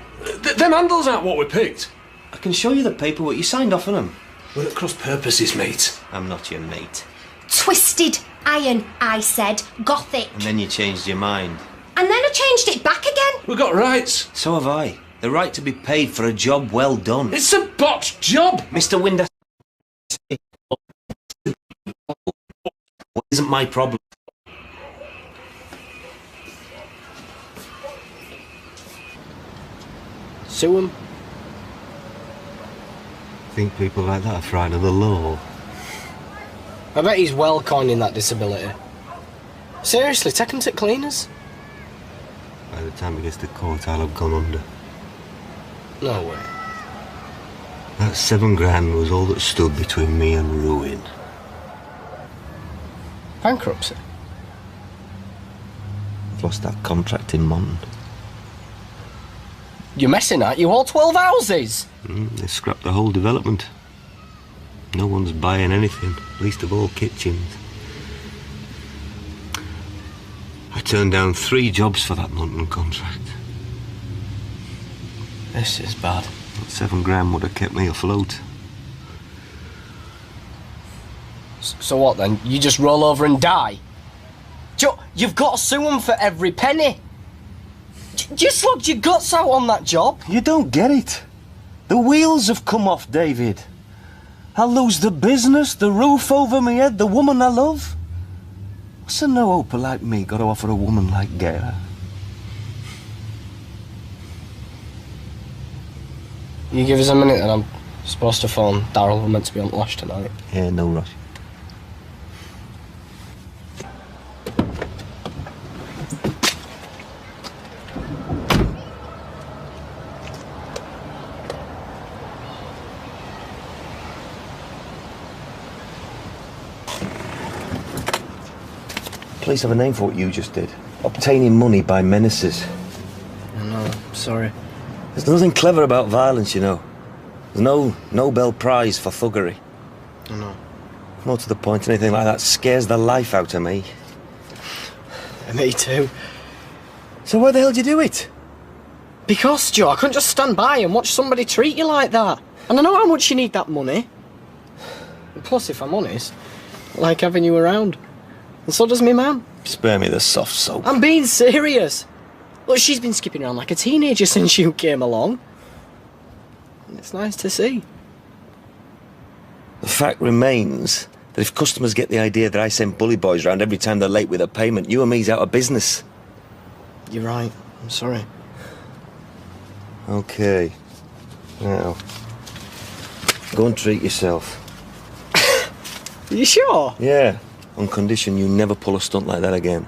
Them handles aren't what we picked. I can show you the paperwork. You signed off on them. We're at cross purposes, mate. I'm not your mate. Twisted iron, I said. Gothic. And then you changed your mind. And then I changed it back again. We've got rights. So have I. The right to be paid for a job well done. It's a botched job. Mr. Winder. What isn't my problem? Sue him. Think people like that are frightened of the law? I bet he's well coining that disability. Seriously, take him to cleaners. By the time he gets to court, I'll have gone under. No way. That 7 grand was all that stood between me and ruin. Bankruptcy? I've lost that contract in Mond. You're messing, aren't you? All 12 houses! They scrapped the whole development. No one's buying anything, least of all kitchens. I turned down 3 jobs for that London contract. This is bad. That 7 grand would have kept me afloat. So what then? You just roll over and die? Joe, you've got to sue them for every penny. You slugged your guts out on that job. You don't get it. The wheels have come off, David. I'll lose the business, the roof over my head, the woman I love. What's a no-hoper like me got to offer a woman like Gail? You give us a minute and I'm supposed to phone Darryl. We're meant to be on Lash tonight. Yeah, no rush. Police have a name for what you just did. Obtaining money by menaces. No, sorry. There's nothing clever about violence, you know. There's no Nobel Prize for thuggery. No. More to the point, anything like that scares the life out of me. Me too. So why the hell did you do it? Because, Joe, I couldn't just stand by and watch somebody treat you like that. And I know how much you need that money. And plus, if I'm honest, I like having you around. And so does me mum. Spare me the soft soap. I'm being serious. Look, she's been skipping around like a teenager since you came along. And it's nice to see. The fact remains that if customers get the idea that I send bully boys round every time they're late with a payment, you and me's out of business. You're right. I'm sorry. Okay. Now, go and treat yourself. Are you sure? Yeah. On condition you never pull a stunt like that again.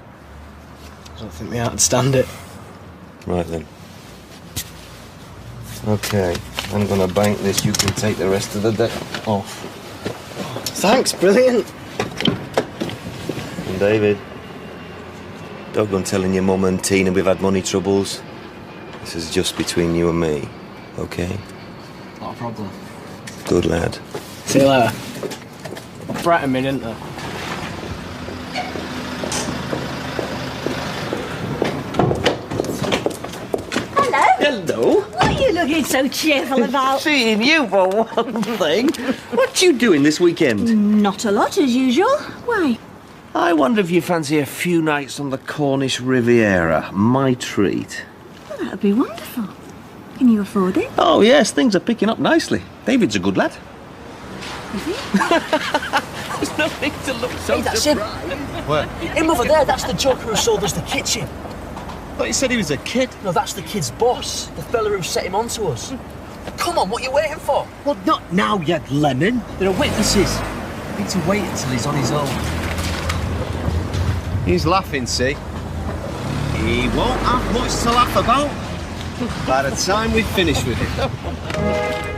I don't think me I'd stand it. Right then. Okay, I'm gonna bank this. You can take the rest of the debt off. Thanks, brilliant. And David, doggone telling your mum and Tina we've had money troubles. This is just between you and me, okay? Not a problem. Good lad. See you later. Frightened me, didn't they? Hello. What are you looking so cheerful about? Seeing you for one thing. What you doing this weekend? Not a lot, as usual. Why? I wonder if you fancy a few nights on the Cornish Riviera. My treat. Well, that'd be wonderful. Can you afford it? Oh, yes, things are picking up nicely. David's a good lad. Is he? There's no need to look so Hey, that's surprised. Where? Him over there, that's the joker who sold us the kitchen. Thought you said he was a kid. No, that's the kid's boss, the fella who set him on to us. Come on, what are you waiting for? Well, not now, you lemon. There are witnesses. Need to wait until he's on his own. He's laughing, see? He won't have much to laugh about by the time we finish with him.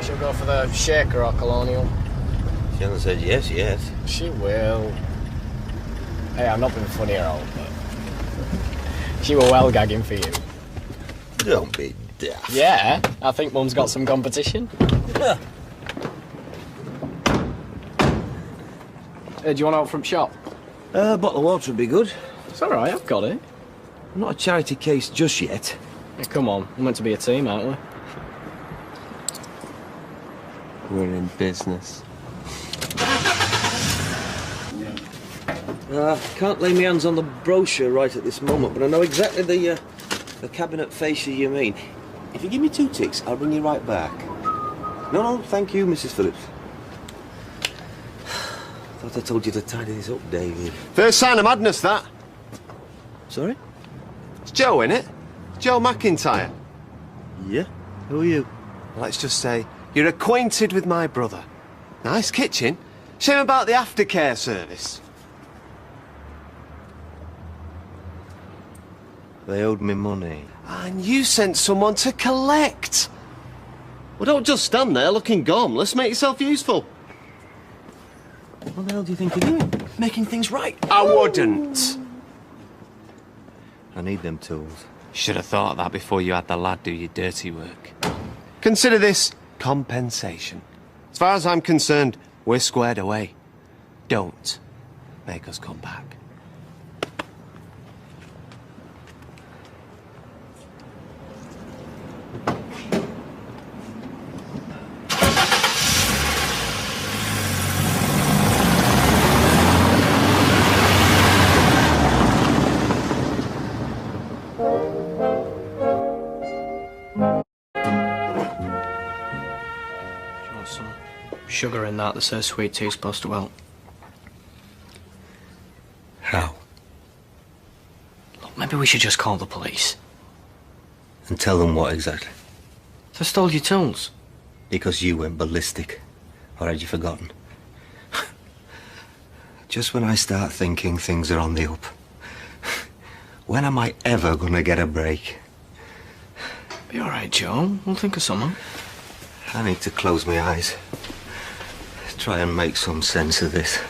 She'll go for the shaker or colonial. She hasn't said yes yet. She will. Hey, I'm not being funny at all, but she were well gagging for you. Don't be daft. Yeah, I think Mum's got some competition. Yeah. Do you want out from shop? A bottle of water would be good. It's all right, I've got it. Not a charity case just yet. Yeah, come on, we're meant to be a team, aren't we? We're in business. I can't lay my hands on the brochure right at this moment, but I know exactly the cabinet fascia you mean. If you give me 2 ticks, I'll bring you right back. No, thank you, Mrs. Phillips. Thought I told you to tidy this up, David. First sign of madness, that. Sorry? It's Joe, innit? Joe McIntyre. Yeah? Who are you? Let's just say you're acquainted with my brother. Nice kitchen. Shame about the aftercare service. They owed me money. And you sent someone to collect. Well, don't just stand there looking gormless. Make yourself useful. What the hell do you think you're doing? Making things right. I wouldn't. I need them tools. Should have thought of that before you had the lad do your dirty work. Consider this compensation. As far as I'm concerned, we're squared away. Don't make us come back. Sugar in that says sweet tea's supposed to melt. How? Look, maybe we should just call the police. And tell them what exactly? They stole your tools. Because you went ballistic. Or had you forgotten? Just when I start thinking things are on the up. When am I ever gonna get a break? Be all right, Joe. We'll think of someone. I need to close my eyes. Try and make some sense of this.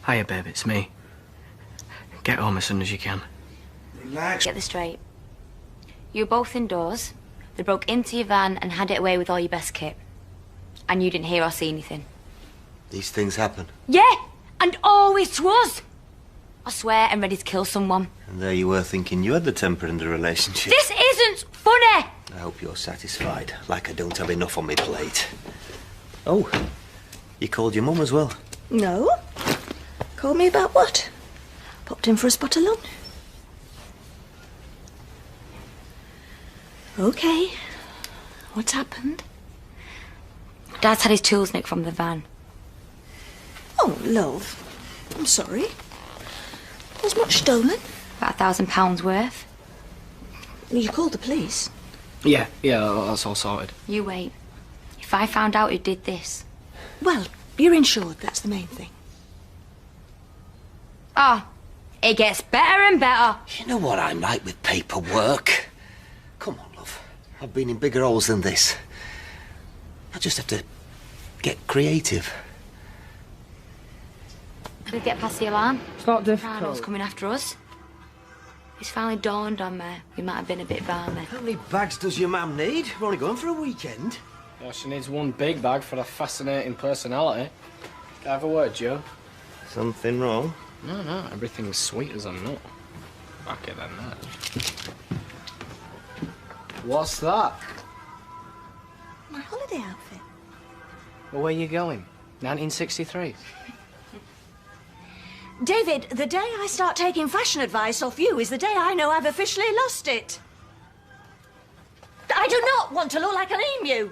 Hiya, babe, it's me. Get home as soon as you can. Relax. Get this straight. You were both indoors. They broke into your van and had it away with all your best kit. And you didn't hear or see anything. These things happen. Yeah, and always to us. I swear I'm ready to kill someone. And there you were thinking you had the temper in the relationship. This isn't funny. I hope you're satisfied, like I don't have enough on my plate. Oh, you called your mum as well. No. Called me about what? Popped in for a spot alone. Okay. What's happened? Dad's had his tools nicked from the van. Oh, love. I'm sorry. Was much stolen? About £1,000 worth. You called the police? Yeah, that's all sorted. You wait. If I found out who did this... Well, you're insured, that's the main thing. Ah, it gets better and better. You know what I'm like with paperwork. Come on, love. I've been in bigger holes than this. I just have to get creative. We get past the alarm. It's not Rano's difficult. coming after us. It's finally dawned on me we might have been a bit balmy. How many bags does your mum need? We're only going for a weekend. Yeah, she needs one big bag for a fascinating personality. Can I have a word, Joe? Something wrong? No, everything's sweet as a nut. Backer than that. What's that? My holiday outfit. Well, where you going? 1963? David, the day I start taking fashion advice off you is the day I know I've officially lost it. I do not want to look like an emu.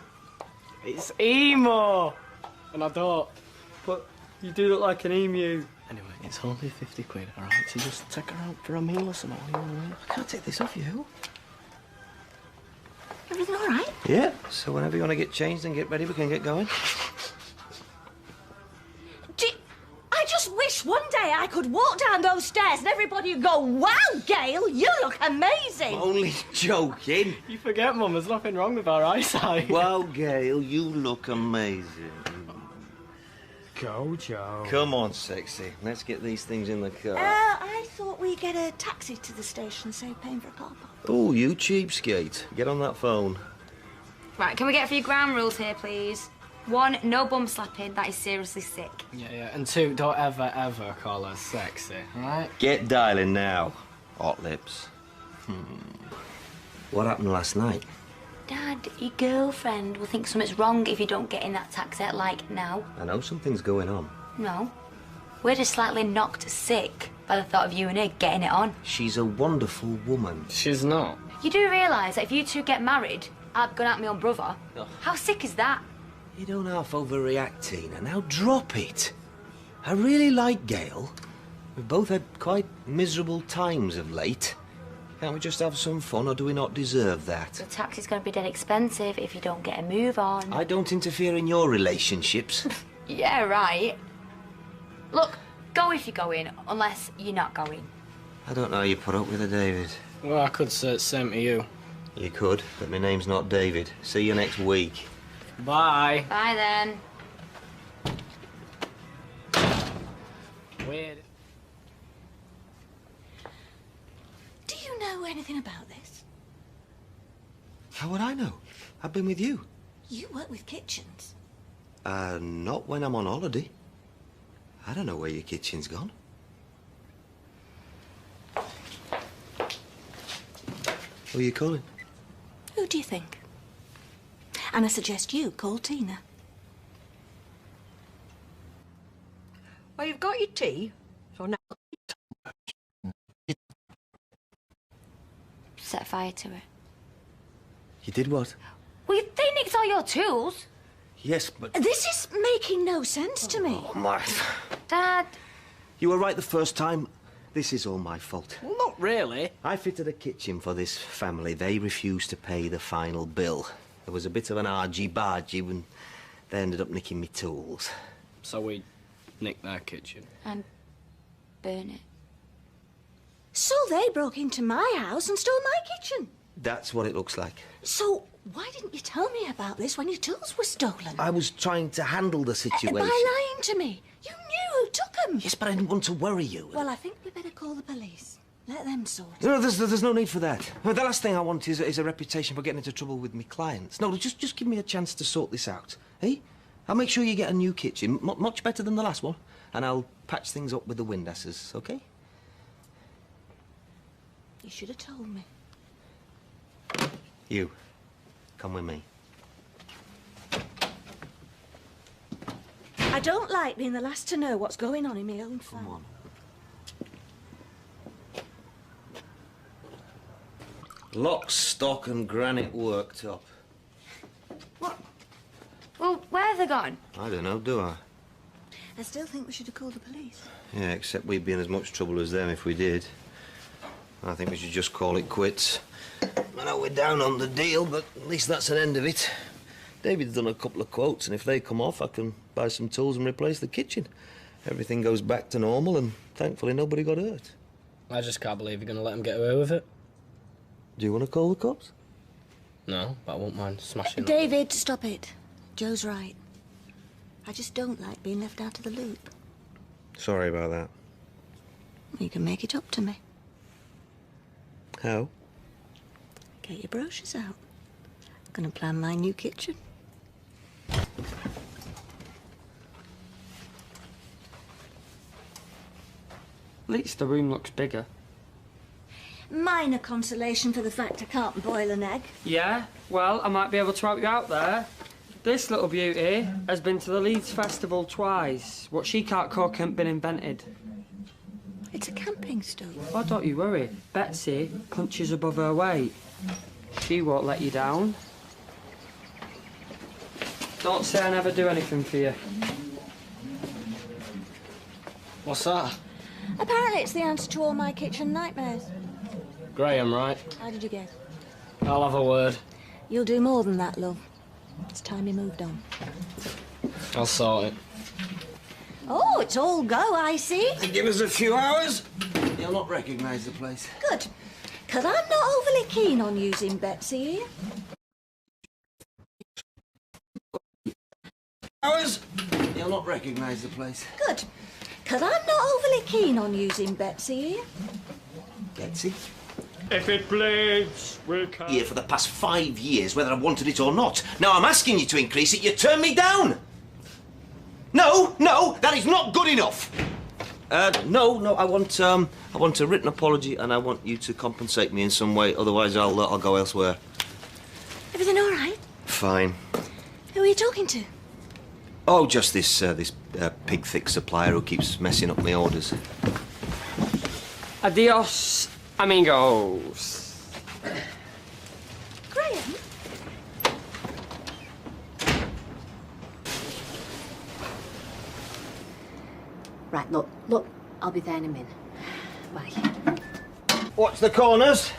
It's emo. And I don't. But you do look like an emu. Anyway, it's only 50 quid, all right? So just take her out for a meal or something. You know what I mean? I can't take this off you. Everything all right? Yeah, so whenever you want to get changed and get ready, we can get going. I just wish one day I could walk down those stairs and everybody would go, wow, Gail, you look amazing. Only joking. You forget, Mum, there's nothing wrong with our eyesight. Well, Gail, you look amazing. Go, Joe. Come on, sexy. Let's get these things in the car. I thought we'd get a taxi to the station, save paying for a car park. Oh, you cheapskate. Get on that phone. Right, can we get a few ground rules here, please? 1, no bum slapping. That is seriously sick. Yeah. And 2, don't ever call her sexy, all right? Get dialing now. Hot lips. What happened last night? Dad, your girlfriend will think something's wrong if you don't get in that taxi, like, now. I know something's going on. No. We're just slightly knocked sick by the thought of you and her getting it on. She's a wonderful woman. She's not. You do realise that if you two get married, I've gone out my own brother. Oh. How sick is that? You don't half overreact, Tina. Now drop it. I really like Gail. We've both had quite miserable times of late. Can't we just have some fun, or do we not deserve that? The taxi's going to be dead expensive if you don't get a move on. I don't interfere in your relationships. Yeah, right. Look, go if you're going, unless you're not going. I don't know how you put up with it, David. Well, I could say the same to you. You could, but my name's not David. See you next week. Bye. Bye, then. Weird. Do you know anything about this? How would I know? I've been with you. You work with kitchens. Not when I'm on holiday. I don't know where your kitchen's gone. Who are you calling? Who do you think? And I suggest you call Tina. Well, you've got your tea, so now... Set fire to it. You did what? Well, they nicked all your tools. Yes, but... This is making no sense to me. Oh, my... Dad. You were right the first time. This is all my fault. Well, not really. I fitted a kitchen for this family. They refused to pay the final bill. There was a bit of an argy-bargy when they ended up nicking me tools. So we nicked their kitchen. And burn it. So they broke into my house and stole my kitchen. That's what it looks like. So why didn't you tell me about this when your tools were stolen? I was trying to handle the situation. By lying to me. You knew who took them. Yes, but I didn't want to worry you. Well, I think we better call the police. Let them sort it. No, there's no need for that. The last thing I want is a reputation for getting into trouble with my clients. No, just give me a chance to sort this out, eh? I'll make sure you get a new kitchen, much better than the last one, and I'll patch things up with the windasses, okay? You should have told me. You, come with me. I don't like being the last to know what's going on in my own family. Come on. Lock, stock and granite worktop. What? Well, where have they gone? I don't know, do I? I still think we should have called the police. Yeah, except we'd be in as much trouble as them if we did. I think we should just call it quits. I know we're down on the deal, but at least that's an end of it. David's done a couple of quotes, and if they come off, I can buy some tools and replace the kitchen. Everything goes back to normal, and thankfully nobody got hurt. I just can't believe you're going to let them get away with it. Do you want to call the cops? No, but I won't mind smashing David, stop it. Joe's right. I just don't like being left out of the loop. Sorry about that. You can make it up to me. How? Get your brochures out. I'm going to plan my new kitchen. At least the room looks bigger. Minor consolation for the fact I can't boil an egg. Yeah, well, I might be able to help you out there. This little beauty has been to the Leeds Festival twice. What she can't cook ain't been invented. It's a camping stove. Oh, don't you worry. Betsy punches above her weight. She won't let you down. Don't say I never do anything for you. What's that? Apparently it's the answer to all my kitchen nightmares. Graham, right? How did you guess? I'll have a word. You'll do more than that, love. It's time you moved on. I'll sort it. Oh, it's all go, I see. Give us a few hours. You'll not recognise the place. Good. Because I'm not overly keen on using Betsy here. Hours? You'll not recognise the place. Good. Because I'm not overly keen on using Betsy here. Betsy? If it bleeds, we'll come. Here for the past 5 years, whether I wanted it or not. Now I'm asking you to increase it, you turn me down! No, that is not good enough! No, I want a written apology and I want you to compensate me in some way, otherwise I'll go elsewhere. Everything all right? Fine. Who are you talking to? Oh, just this pig-thick supplier who keeps messing up my orders. Adios, amigos. Graham? Right, look, I'll be there in a minute. Bye. Watch the corners.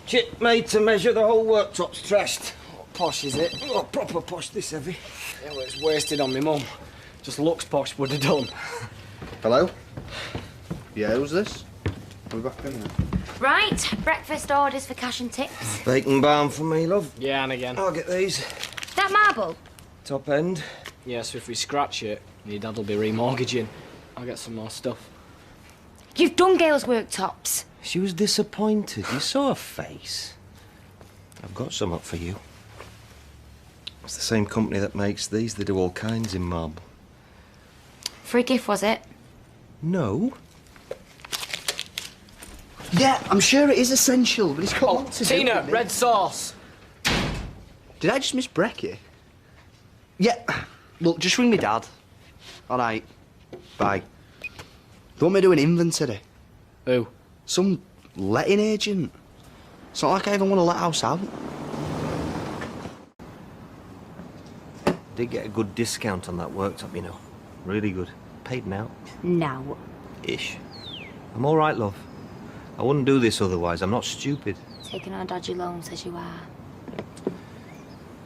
Chip made to measure, the whole worktop's trashed. Posh, is it? Oh, proper posh, this heavy. Yeah, well, it's wasted on me mum. Just looks posh would have done. Hello? Yeah, who's this? We're back in there. Right, breakfast orders for cash and tips. Bacon balm for me, love. Yeah, and again. I'll get these. That marble? Top end. Yeah, so if we scratch it, your dad'll be remortgaging. I'll get some more stuff. You've done Gail's worktops. She was disappointed. You saw her face. I've got some up for you. It's the same company that makes these. They do all kinds in marble. For a gift, was it? No. Yeah, I'm sure it is essential, but it's got lots to do Tina, with it. red sauce. Did I just miss Brecky? Yeah. Look, just ring me dad. All right. Bye. They want me to do an inventory. Who? Some letting agent. It's not like I even want to let house out. Did get a good discount on that worktop, you know. Really good. Paid now. Now. Ish. I'm all right, love. I wouldn't do this otherwise. I'm not stupid. Taking on a dodgy loan, says you are. Do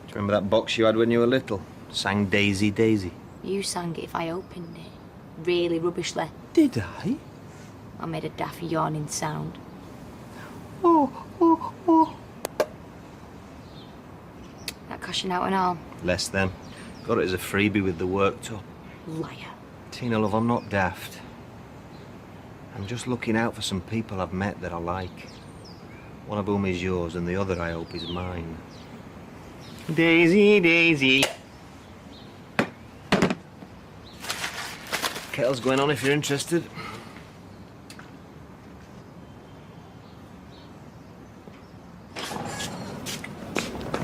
you remember that box you had when you were little? Sang Daisy, Daisy. You sang it if I opened it. Really rubbishly. Did I? I made a daffy yawning sound. Oh. That cost you out and all. Less than. Got it as a freebie with the worktop. Liar. Tina, love, I'm not daft. I'm just looking out for some people I've met that I like. One of whom is yours and the other, I hope, is mine. Daisy, Daisy. Kettle's going on if you're interested.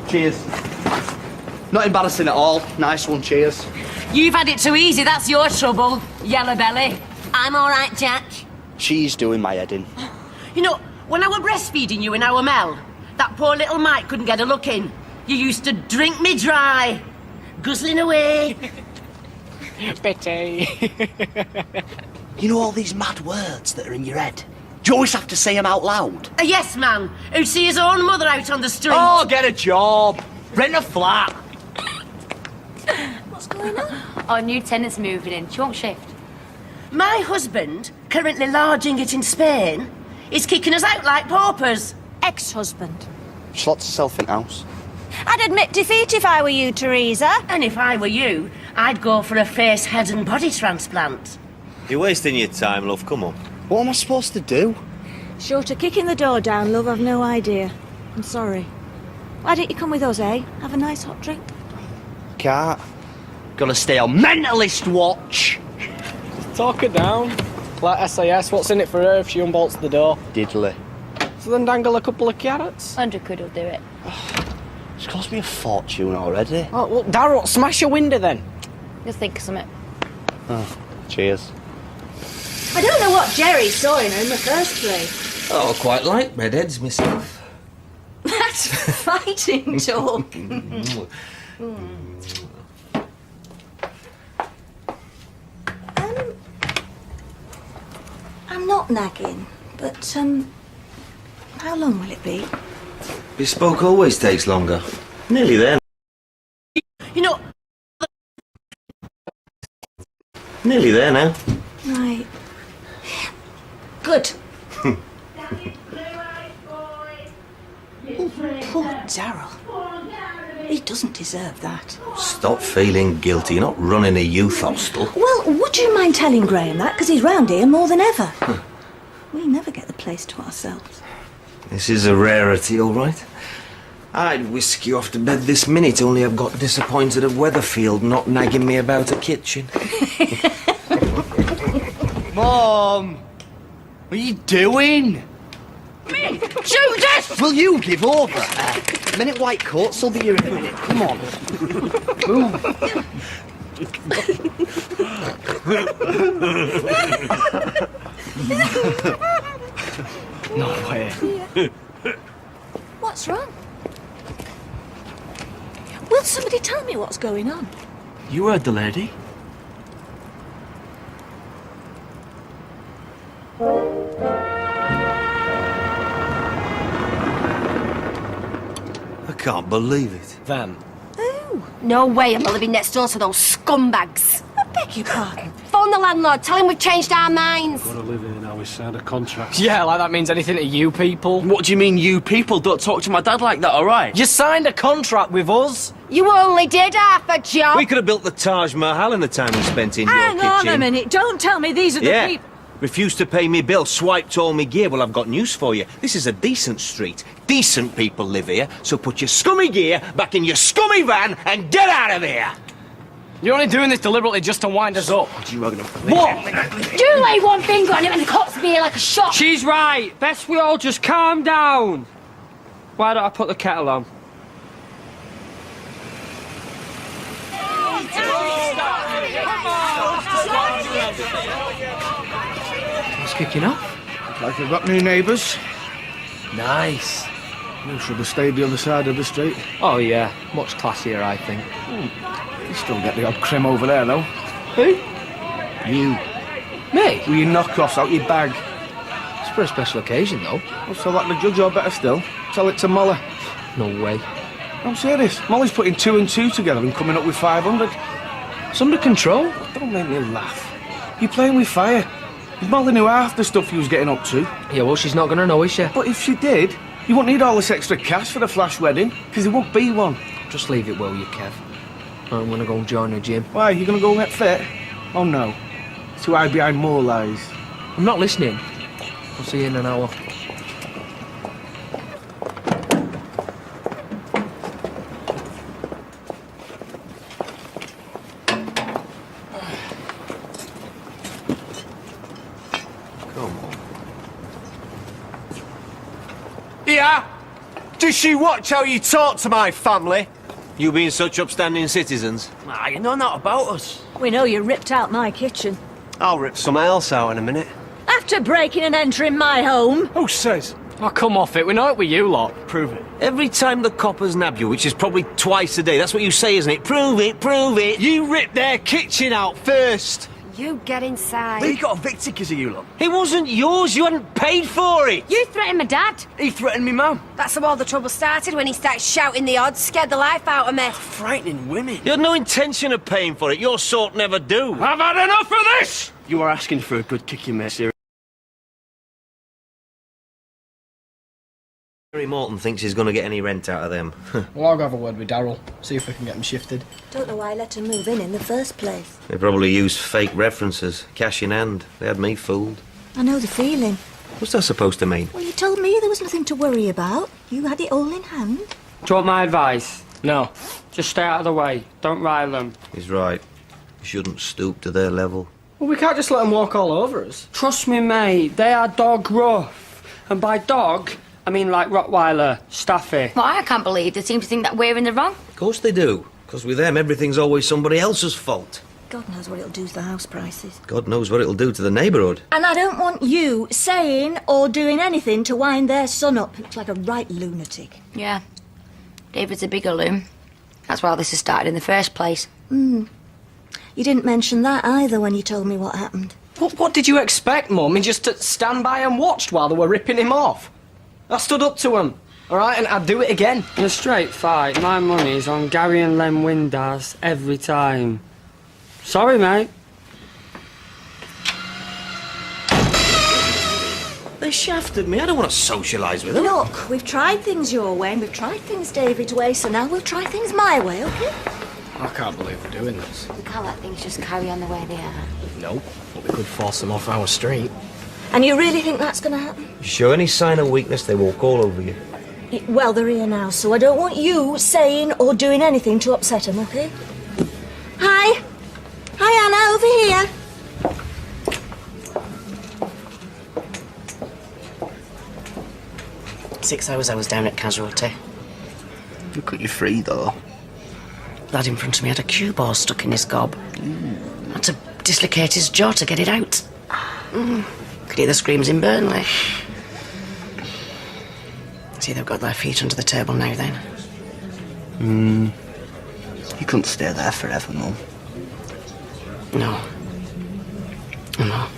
Cheers. Not embarrassing at all. Nice one, cheers. You've had it too easy, that's your trouble, yellow belly. I'm all right, Jack. She's doing my head in. You know, when I were breastfeeding you in our Mel, that poor little Mike couldn't get a look in. You used to drink me dry, guzzling away. Betty. You know all these mad words that are in your head? Do you always have to say them out loud? A yes man who'd see his own mother out on the street. Oh, get a job. Rent a flat. What's going on? Our new tenant's moving in. She won't shift. My husband, currently lodging it in Spain, is kicking us out like paupers. Ex-husband. She's lots of self in house. I'd admit defeat if I were you, Teresa. And if I were you, I'd go for a face, head and body transplant. You're wasting your time, love. Come on. What am I supposed to do? Short of kicking the door down, love, I've no idea. I'm sorry. Why don't you come with us, eh? Have a nice hot drink. Can't. Gotta stay on mentalist watch. Talk her down. Like SAS, what's in it for her if she unbolts the door? Diddly. So then dangle a couple of carrots. 100 quid will do it. It's cost me a fortune already. Oh, well, Darryl, smash your window then. Just think of something. Oh, cheers. I don't know what Jerry saw in her in the first place. Oh, I quite like redheads myself. That's fighting talk. I'm not nagging, but, how long will it be? Bespoke always takes longer. Nearly there. You know, Nearly there now. Right. Good. Oh, poor Darryl. He doesn't deserve that. Stop feeling guilty. You're not running a youth hostel. Well, would you mind telling Graham that? Because he's round here more than ever. We never get the place to ourselves. This is a rarity, all right. I'd whisk you off to bed this minute, only I've got disappointed at Weatherfield not nagging me about a kitchen. Mom! What are you doing? Judith! Will you give over? A minute white coats will be here in a minute. Come on. Move. No way. What's wrong? Will somebody tell me what's going on? You heard the lady. I can't believe it. Them. No way am I living next door to those scumbags. I beg your pardon. Phone the landlord, tell him we've changed our minds. Gotta live here now, we signed a contract. Yeah, like that means anything to you people. What do you mean, you people? Don't talk to my dad like that, all right? You signed a contract with us. You only did half a job. We could have built the Taj Mahal in the time we spent in Hang your kitchen. on a minute. Don't tell me these are the Yeah. people. Refused to pay me bill, swiped all me gear. Well, I've got news for you. This is a decent street. Decent people live here, so put your scummy gear back in your scummy van and get out of here! You're only doing this deliberately just to wind us up. What? You lay one finger on him and the cops be here like a shot. She's right. Best we all just calm down. Why don't I put the kettle on? What's kicking off? Like I've got new neighbours. Nice. You should have stayed the other side of the street. Oh yeah, much classier, I think. You still get the odd crim over there, though. Who? You. Me? With your knockoffs out your bag. It's for a special occasion, though. Well, so like the judge, or better still, tell it to Molly. No way. I'm serious. Molly's putting 2 and 2 together and coming up with 500. It's under control. Don't make me laugh. You're playing with fire. If Molly knew half the stuff you was getting up to. Yeah, well, she's not gonna know, is she? But if she did, you wouldn't need all this extra cash for the flash wedding, because there won't be one. Just leave it, will you, Kev? I'm gonna go and join the gym. Why, you gonna go and get fit? Oh no. It's to hide behind more lies. I'm not listening. I'll see you in an hour. Yeah? Does she watch how you talk to my family? You being such upstanding citizens? Ah, you know not about us. We know you ripped out my kitchen. I'll rip something else out in a minute. After breaking and entering my home. Who says? Oh, come off it. We know it with you lot. Prove it. Every time the coppers nab you, which is probably twice a day, that's what you say, isn't it? Prove it, prove it! You ripped their kitchen out first. You get inside. He got evicted because of you lot. It wasn't yours, you hadn't paid for it! You threatened my dad. He threatened me mum. That's how all the trouble started, when he started shouting the odds, scared the life out of me. Frightening women. You had no intention of paying for it, your sort never do. I've had enough of this! You are asking for a good kicking, mate, here. Harry Morton thinks he's going to get any rent out of them. Well, I'll go have a word with Darryl. See if we can get him shifted. Don't know why I let him move in the first place. They probably used fake references, cash in hand. They had me fooled. I know the feeling. What's that supposed to mean? Well, you told me there was nothing to worry about. You had it all in hand. Do you want my advice? No. Just stay out of the way. Don't rile them. He's right. You shouldn't stoop to their level. Well, we can't just let them walk all over us. Trust me, mate. They are dog rough. And by dog, I mean like Rottweiler, Staffy. Well, I can't believe they seem to think that we're in the wrong. Of course they do. Because with them, everything's always somebody else's fault. God knows what it'll do to the house prices. God knows what it'll do to the neighbourhood. And I don't want you saying or doing anything to wind their son up. He looks like a right lunatic. Yeah. David's a bigger loon. That's why this has started in the first place. You didn't mention that either when you told me what happened. What did you expect, Mum? He just stand by and watched while they were ripping him off. I stood up to him, all right, and I'd do it again. In a straight fight, my money's on Gary and Len Windass every time. Sorry, mate. They shafted me. I don't want to socialise with them. Look, we've tried things your way and we've tried things David's way, so now we'll try things my way, OK? I can't believe we're doing this. We can't let things just carry on the way they are. No, but we could force them off our street. And you really think that's going to happen? You show any sign of weakness, they walk all over you. Well, they're here now, so I don't want you saying or doing anything to upset them, OK? Hi. Hi, Anna, over here. 6 hours I was down at Casualty. Look at you free, though. Lad in front of me had a cue ball stuck in his gob. Had to dislocate his jaw to get it out. Could hear the screams in Burnley. See, they've got their feet under the table now, then. You couldn't stay there forever, Mum. No. No.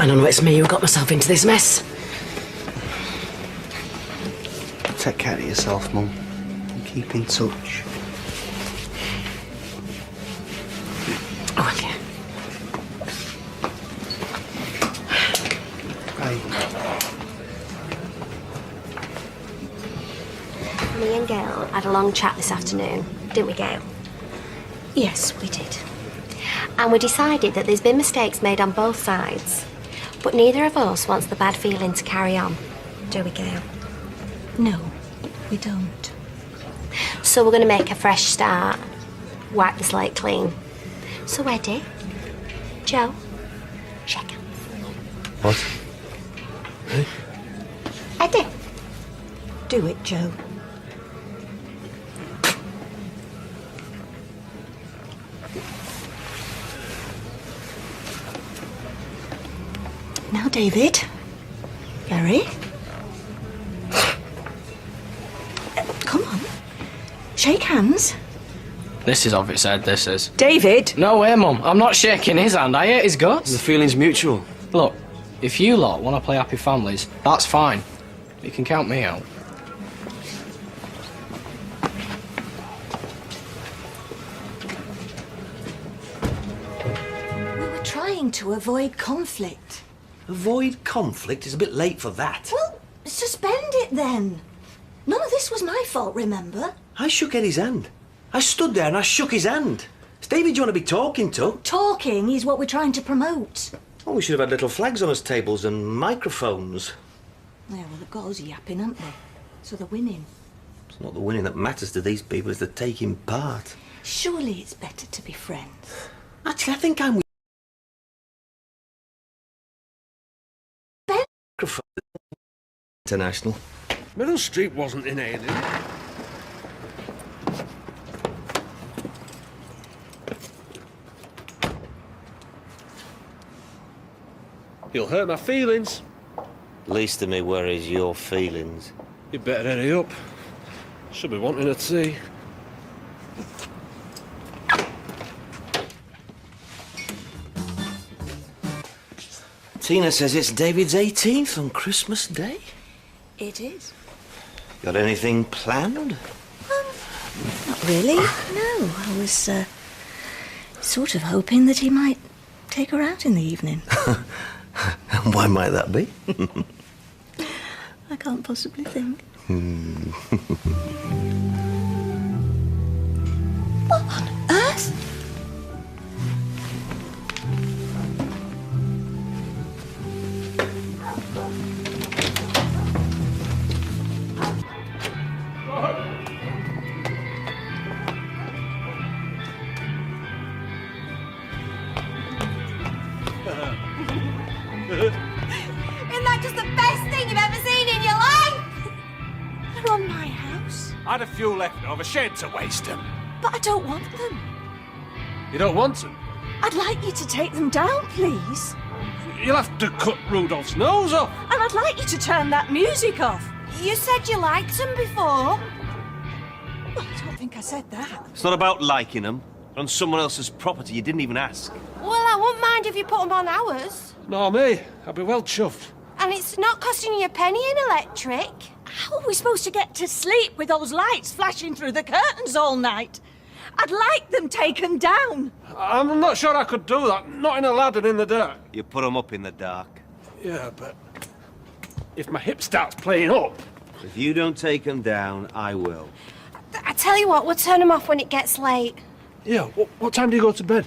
I don't know, it's me who got myself into this mess. Take care of yourself, Mum. And keep in touch. Oh, yeah. Me and Gail had a long chat this afternoon, didn't we, Gail? Yes, we did. And we decided that there's been mistakes made on both sides. But neither of us wants the bad feeling to carry on, do we, Gail? No, we don't. So we're going to make a fresh start. Wipe the slate clean. So Eddie, Joe, shake hands. What? Eh? Eddie. Do it, Joe. Now, David. Gary. Come on. Shake hands. This is off its head, this is. David! No way, Mum. I'm not shaking his hand. I hate his guts. The feeling's mutual. Look, if you lot want to play Happy Families, that's fine. You can count me out. We were trying to avoid conflict. Avoid conflict is a bit late for that. Well, suspend it then. None of this was my fault, remember? I shook Eddie's hand. I stood there and I shook his hand. It's David you want to be talking to. Talking is what we're trying to promote. Oh, we should have had little flags on us tables and microphones. Yeah, well, they've got us yapping, haven't they? So they're winning. It's not the winning that matters to these people, it's the taking part. Surely it's better to be friends. Actually, I think I'm with microphone. International. Middle Street wasn't inhaling. You'll hurt my feelings. Least of me worries your feelings. You better hurry up. Should be wanting a tea. Tina says it's David's 18th on Christmas Day. It is. Got anything planned? Not really, no. I was, sort of hoping that he might take her out in the evening. And why might that be? I can't possibly think. What on earth? Isn't that just the best thing you've ever seen in your life? They're on my house. I had a few left over. Shame to waste them. But I don't want them. You don't want them? I'd like you to take them down, please. You'll have to cut Rudolph's nose off. And I'd like you to turn that music off. You said you liked them before. Well, I don't think I said that. It's not about liking them. On someone else's property, you didn't even ask. Well, I wouldn't mind if you put them on ours. No, me. I'd be well chuffed. And it's not costing you a penny in electric. How are we supposed to get to sleep with those lights flashing through the curtains all night? I'd like them taken down. I'm not sure I could do that. Not in a ladder in the dark. You put them up in the dark. Yeah, but if my hip starts playing up... If you don't take them down, I will. I tell you what, we'll turn them off when it gets late. Yeah, what time do you go to bed?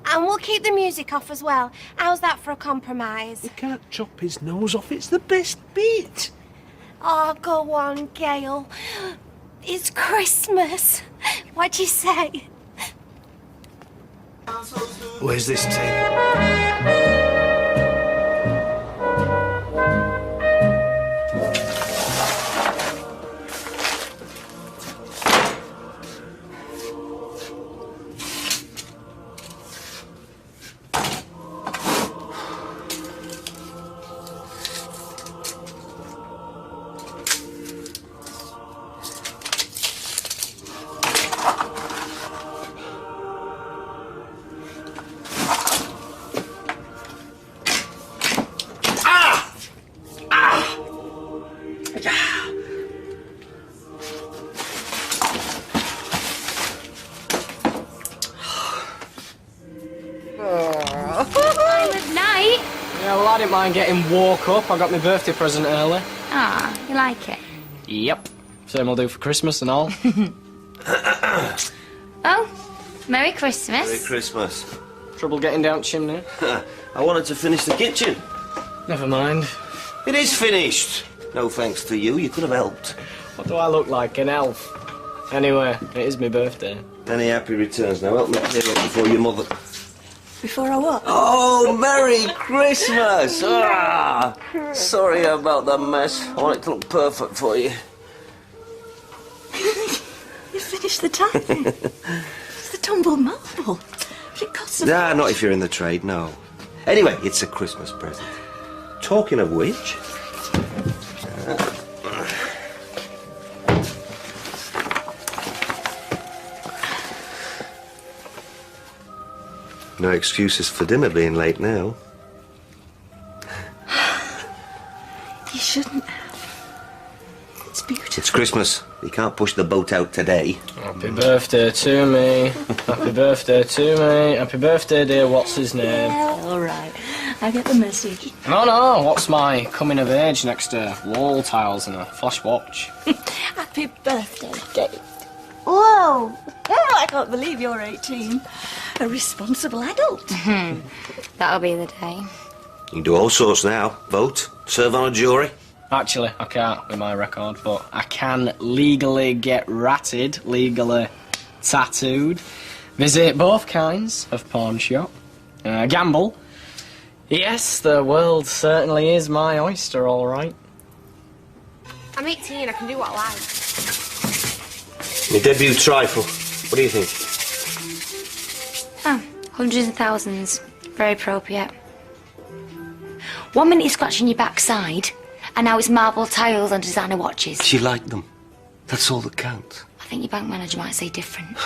And we'll keep the music off as well. How's that for a compromise? You can't chop his nose off. It's the best bit. Oh, go on, Gail. It's Christmas. What'd you say? Where's this tape? Yeah, well, I didn't mind getting woke up. I got my birthday present early. Ah, you like it? Yep. Same will do for Christmas and all. Oh, Merry Christmas. Merry Christmas. Trouble getting down chimney? I wanted to finish the kitchen. Never mind. It is finished. No thanks to you. You could have helped. What do I look like, an elf? Anyway, it is my birthday. Any happy returns now. Help me clear up before your mother... Before I what? Oh, Merry Christmas! Ah, sorry about that mess. I want it to look perfect for you. You finished the tiling. It's the tumbled marble. But it costs Nah, not if you're in the trade, no. Anyway, it's a Christmas present. Talking of which... No excuses for dinner being late now. You shouldn't have. It's beautiful. It's Christmas. You can't push the boat out today. Happy birthday to me. Happy birthday to me. Happy birthday, dear. What's his name? All right. I get the message. No. What's my coming of age next to wall tiles and a flash watch? Happy birthday, Gail. Whoa! I can't believe you're 18. A responsible adult. That'll be the day. You can do all sorts now. Vote, serve on a jury. Actually, I can't with my record, but I can legally get ratted, legally tattooed, visit both kinds of pawn shop, gamble. Yes, the world certainly is my oyster, all right. I'm 18, I can do what I like. My debut trifle. What do you think? Oh, hundreds and thousands. Very appropriate. 1 minute you're scratching your backside, and now it's marble tiles and designer watches. She liked them. That's all that counts. I think your bank manager might say different.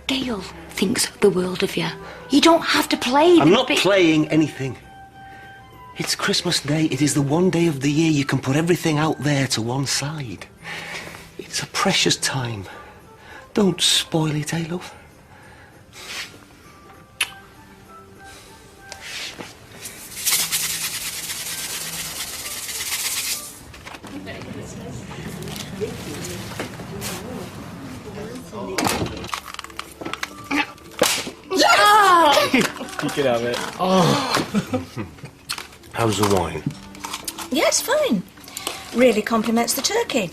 Gail thinks the world of you. You don't have to play. I'm not playing anything. It's Christmas Day. It is the one day of the year you can put everything out there to one side. It's a precious time. Don't spoil it, eh, love? You could have it. Oh. How's the wine? Yeah, it's fine. Really compliments the turkey.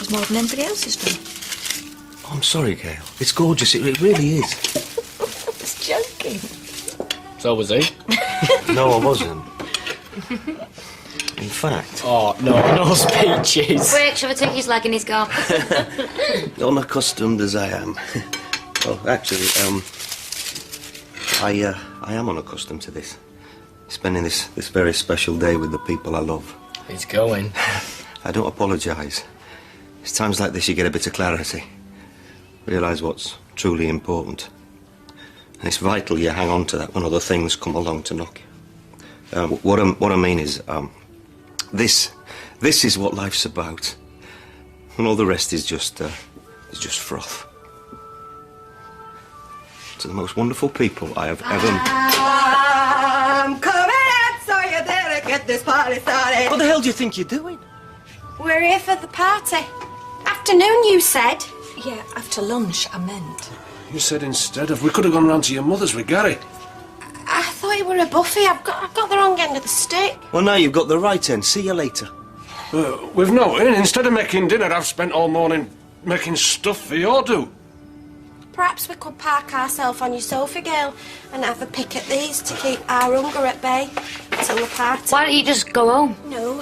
It's more than anybody else has done. Oh, I'm sorry, Gail. It's gorgeous. It really is. I was joking. So was he. No, I wasn't. In fact... Oh, no speeches. Quick, shove a tick his leg in his gob. Unaccustomed as I am. Well, actually, I am unaccustomed to this. Spending this very special day with the people I love. He's going. I don't apologise. It's times like this you get a bit of clarity. Realise what's truly important. And it's vital you hang on to that when other things come along to knock you. What I mean is, this is what life's about. And all the rest is just froth. To the most wonderful people I have ever met. I'm coming out, so you better get this party started. What the hell do you think you're doing? We're here for the party. Afternoon, you said. Yeah, after lunch, I meant. You said instead of we could have gone round to your mother's with Gary. I thought you were a buffet. I've got the wrong end of the stick. Well, now you've got the right end. See you later. We've no in. Instead of making dinner, I've spent all morning making stuff for your do. Perhaps we could park ourselves on your sofa, Gail, and have a pick at these to keep our hunger at bay till the party. Why don't you just go home? No,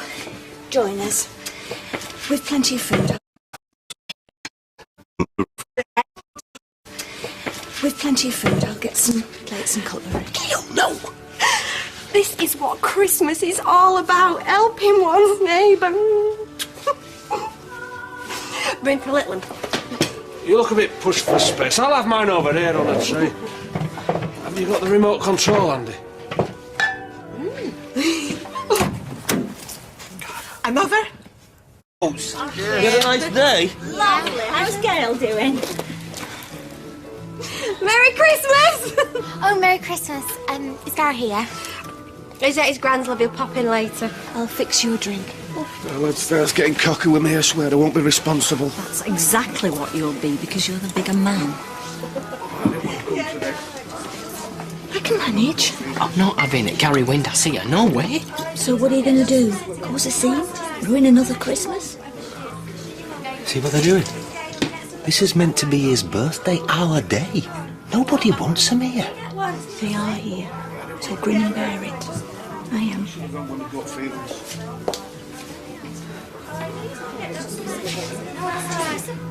join us. We've plenty of food. With plenty of food, I'll get some plates and cutlery. Gail, no! This is what Christmas is all about, helping one's neighbour. Ring for little one. You look a bit pushed for space. I'll have mine over here on a tray. Have you got the remote control handy? I'm over. Oh, you had a nice day? Lovely. How's Gail doing? Merry Christmas! Oh, Merry Christmas. Is Gary here? He's at his grand's. He'll pop in later. I'll fix you a drink. Well, that's getting cocky with me, I swear. I won't be responsible. That's exactly what you'll be, because you're the bigger man. I can manage. I'm not having it, Gary Wind, I see you. No way. So what are you going to do? Cause a scene? Ruin another Christmas? See what they're doing? This is meant to be his birthday, our day. Nobody wants him here. They are here. So grin and bear it. I am.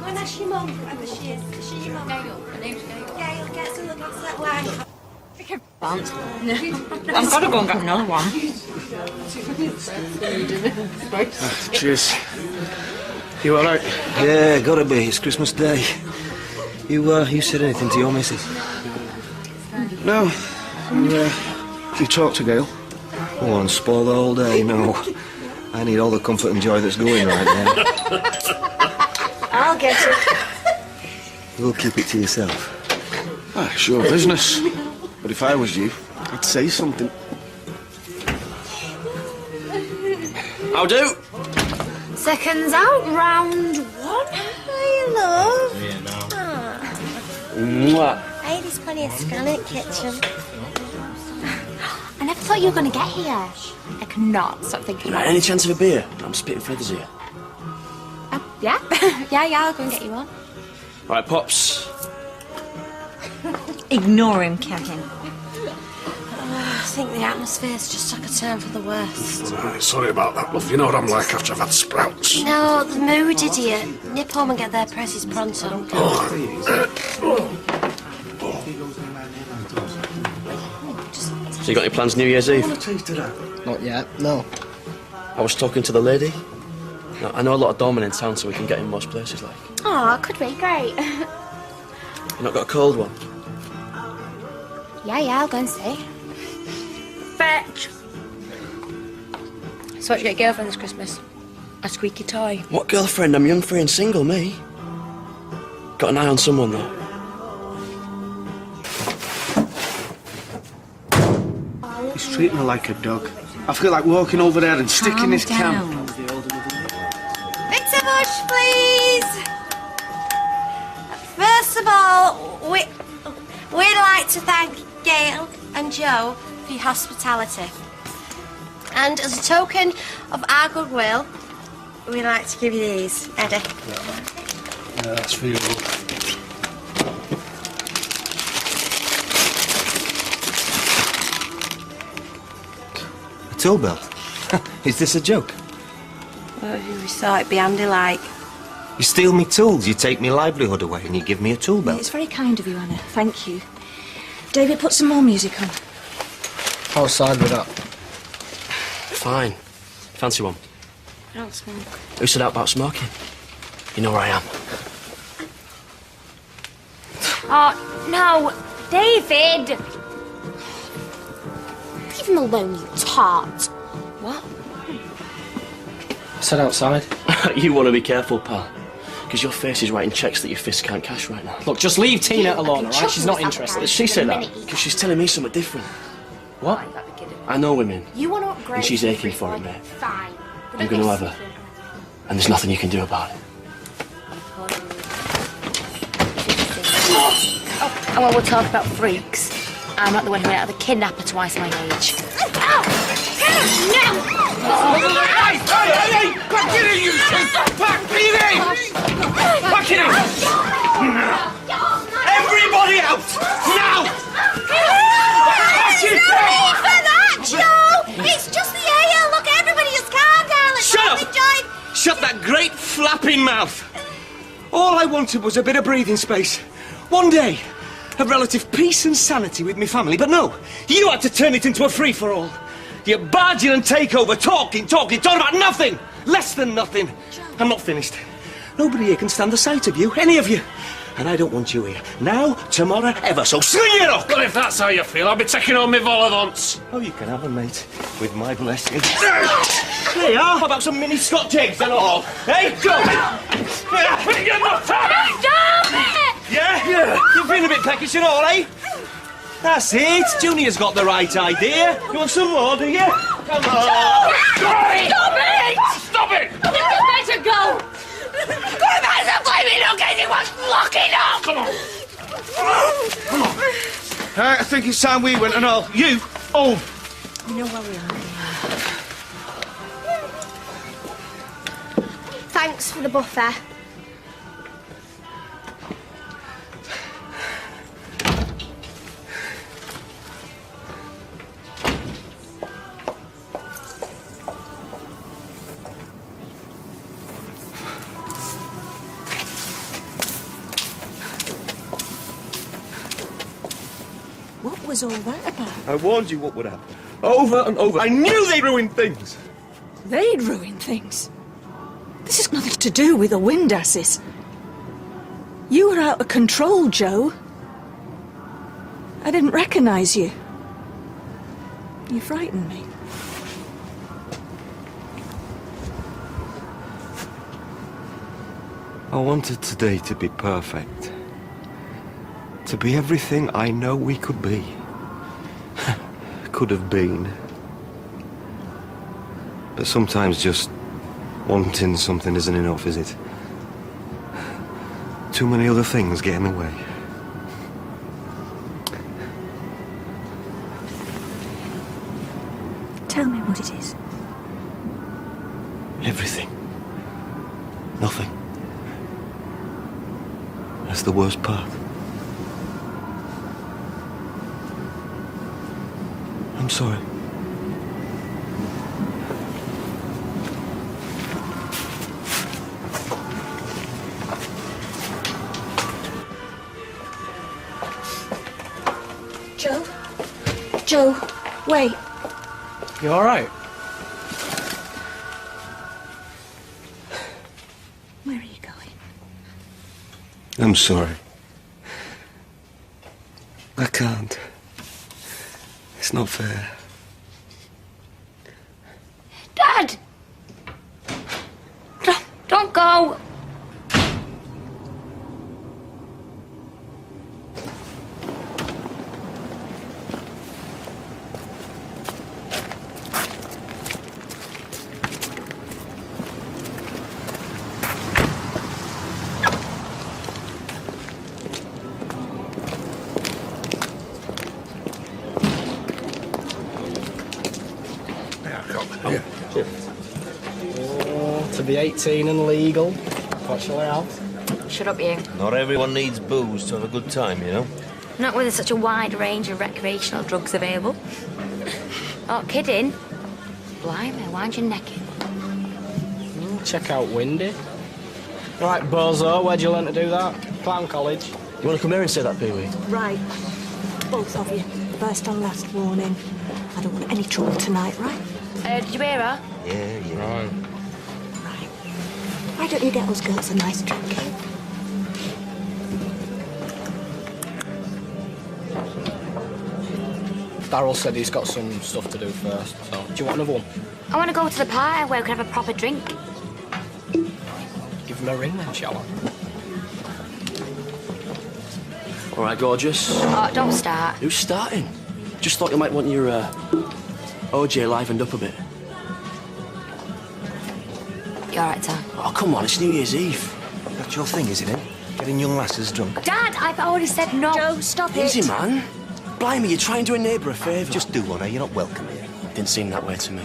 When ask your mum whether she is she your mum? Gail. Her name's Gail. Gail, get some of the glass of that wine. I've got to go and get another one. Cheers. You all right? Yeah, gotta be. It's Christmas Day. You said anything to your missus? No. You talked to Gail? Oh, and spoil the whole day, no. I need all the comfort and joy that's going right now. I'll get it. You'll keep it to yourself. Ah, it's your business. But if I was you, I'd say something. How do? Seconds out, round one. Hey, love. Mwah. Hey, there's plenty of scone in the kitchen. I never thought you were going to get here. I cannot stop thinking about it. Any chance of a beer? I'm spitting feathers here. Yeah? yeah, I'll go and get you one. Right, Pops. Ignore him, Kevin. I think the atmosphere's just took a turn for the worst. Right, sorry about that, love. You know what I'm like after I've had sprouts. No, the mood, idiot. Nip home and get their presses pronto. So you got any plans New Year's Eve? Not yet, no. I was talking to the lady. Now, I know a lot of doormen in town, so we can get in most places, like. Oh, could be. Great. You not got a cold one? yeah, I'll go and see. Fetch. So what you get a girlfriend this Christmas? A squeaky toy. What girlfriend? I'm young, free and single, me. Got an eye on someone, though. He's treating her like a dog. I feel like walking over there and sticking his cam. Bits of mush, please. First of all, we'd like to thank Gail and Joe for your hospitality. And as a token of our goodwill, we'd like to give you these, Eddie. Yeah, that's for you. A tool belt? Is this a joke? Well, you thought it'd be handy, like. You steal me tools, you take me livelihood away, and you give me a tool belt. It's very kind of you, Anna. Thank you. David, put some more music on. I'll side with that. Fine. Fancy one? I don't smoke. Who said out about smoking? You know where I am. Oh, no. David! Leave him alone, you tart. What? Sit outside. You want to be careful, pal. Because your face is writing checks that your fists can't cash right now. Look, just leave Tina alone, alright? She's not interested. She said that because she's telling me something different. What? I know women. You want to upgrade? And she's aching for it, mate. Fine. I'm going to have her. And there's nothing you can do about it. Oh, and while we'll talk about freaks, I'm not the one who went out with a kidnapper twice my age. Hey! Back it in, you two! Back it in! Back it in! Everybody out! Now! Sorry for that, Joe! It's just the ale. Look, everybody is calm down. Let's Shut all up! enjoy. Shut that great flapping mouth! All I wanted was a bit of breathing space. One day, of relative peace and sanity with my family. But no, you had to turn it into a free-for-all. You barging and take over, talking about nothing! Less than nothing. I'm not finished. Nobody here can stand the sight of you, any of you. And I don't want you here. Now, tomorrow, ever. So sling it up! Well, if that's how you feel, I'll be taking on my vol-au-vents. Oh, you can have them, mate. With my blessing. There you are. How about some mini Scotch eggs and all? Hey, go! You're not Stop it! Yeah? You've been a bit peckish and all, eh? That's it. Junior's got the right idea. You want some more, do you? Come on. Stop it! Stop it! Let her go! We're about to blame me, look at it was locking up! Come on. Come on. I think it's time we went and all. You, home. You know where we are. Thanks for the buffer. What was all that about? I warned you what would happen. Over and over. I knew they'd ruin things. They'd ruin things. This has nothing to do with the wind asses. You were out of control, Joe. I didn't recognize you. You frightened me. I wanted today to be perfect. To be everything I know we could be. Could have been. But sometimes just wanting something isn't enough, is it? Too many other things get in the way. Tell me what it is. Everything. Nothing. That's the worst part. I'm sorry. Joe? Joe, wait. You all right? Where are you going? I'm sorry. I can't. It's not fair. Dad! Don't go! To be 18 and legal. What shall I have? Shut up, you. Not everyone needs booze to have a good time, you know? Not with such a wide range of recreational drugs available. Oh, kidding. Blimey, wind your neck in. Check out Windy. Right, bozo, where'd you learn to do that? Clown College. You want to come here and say that, Pee-wee? Right. Both of you. First and last warning. I don't want any trouble tonight, right? Did you hear her? Yeah. Right. Why don't you get us girls a nice drink? Darryl said he's got some stuff to do first, so do you want another one? I want to go to the party where we can have a proper drink. Give him a ring then, shall I? All right, gorgeous. Oh, don't start. Who's starting? Just thought you might want your OJ livened up a bit. You all right, Tom? Oh, come on, it's New Year's Eve. That's your thing, isn't it? Getting young lasses drunk. Dad, I've already said no. Joe, stop Easy, it. man. Blimey, you're trying to do a neighbour a favour. Just do one, eh? You're not welcome here. Didn't seem that way to me.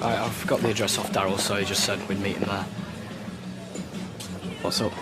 I've got the address off Darryl, so he just said we'd meet him there. What's up?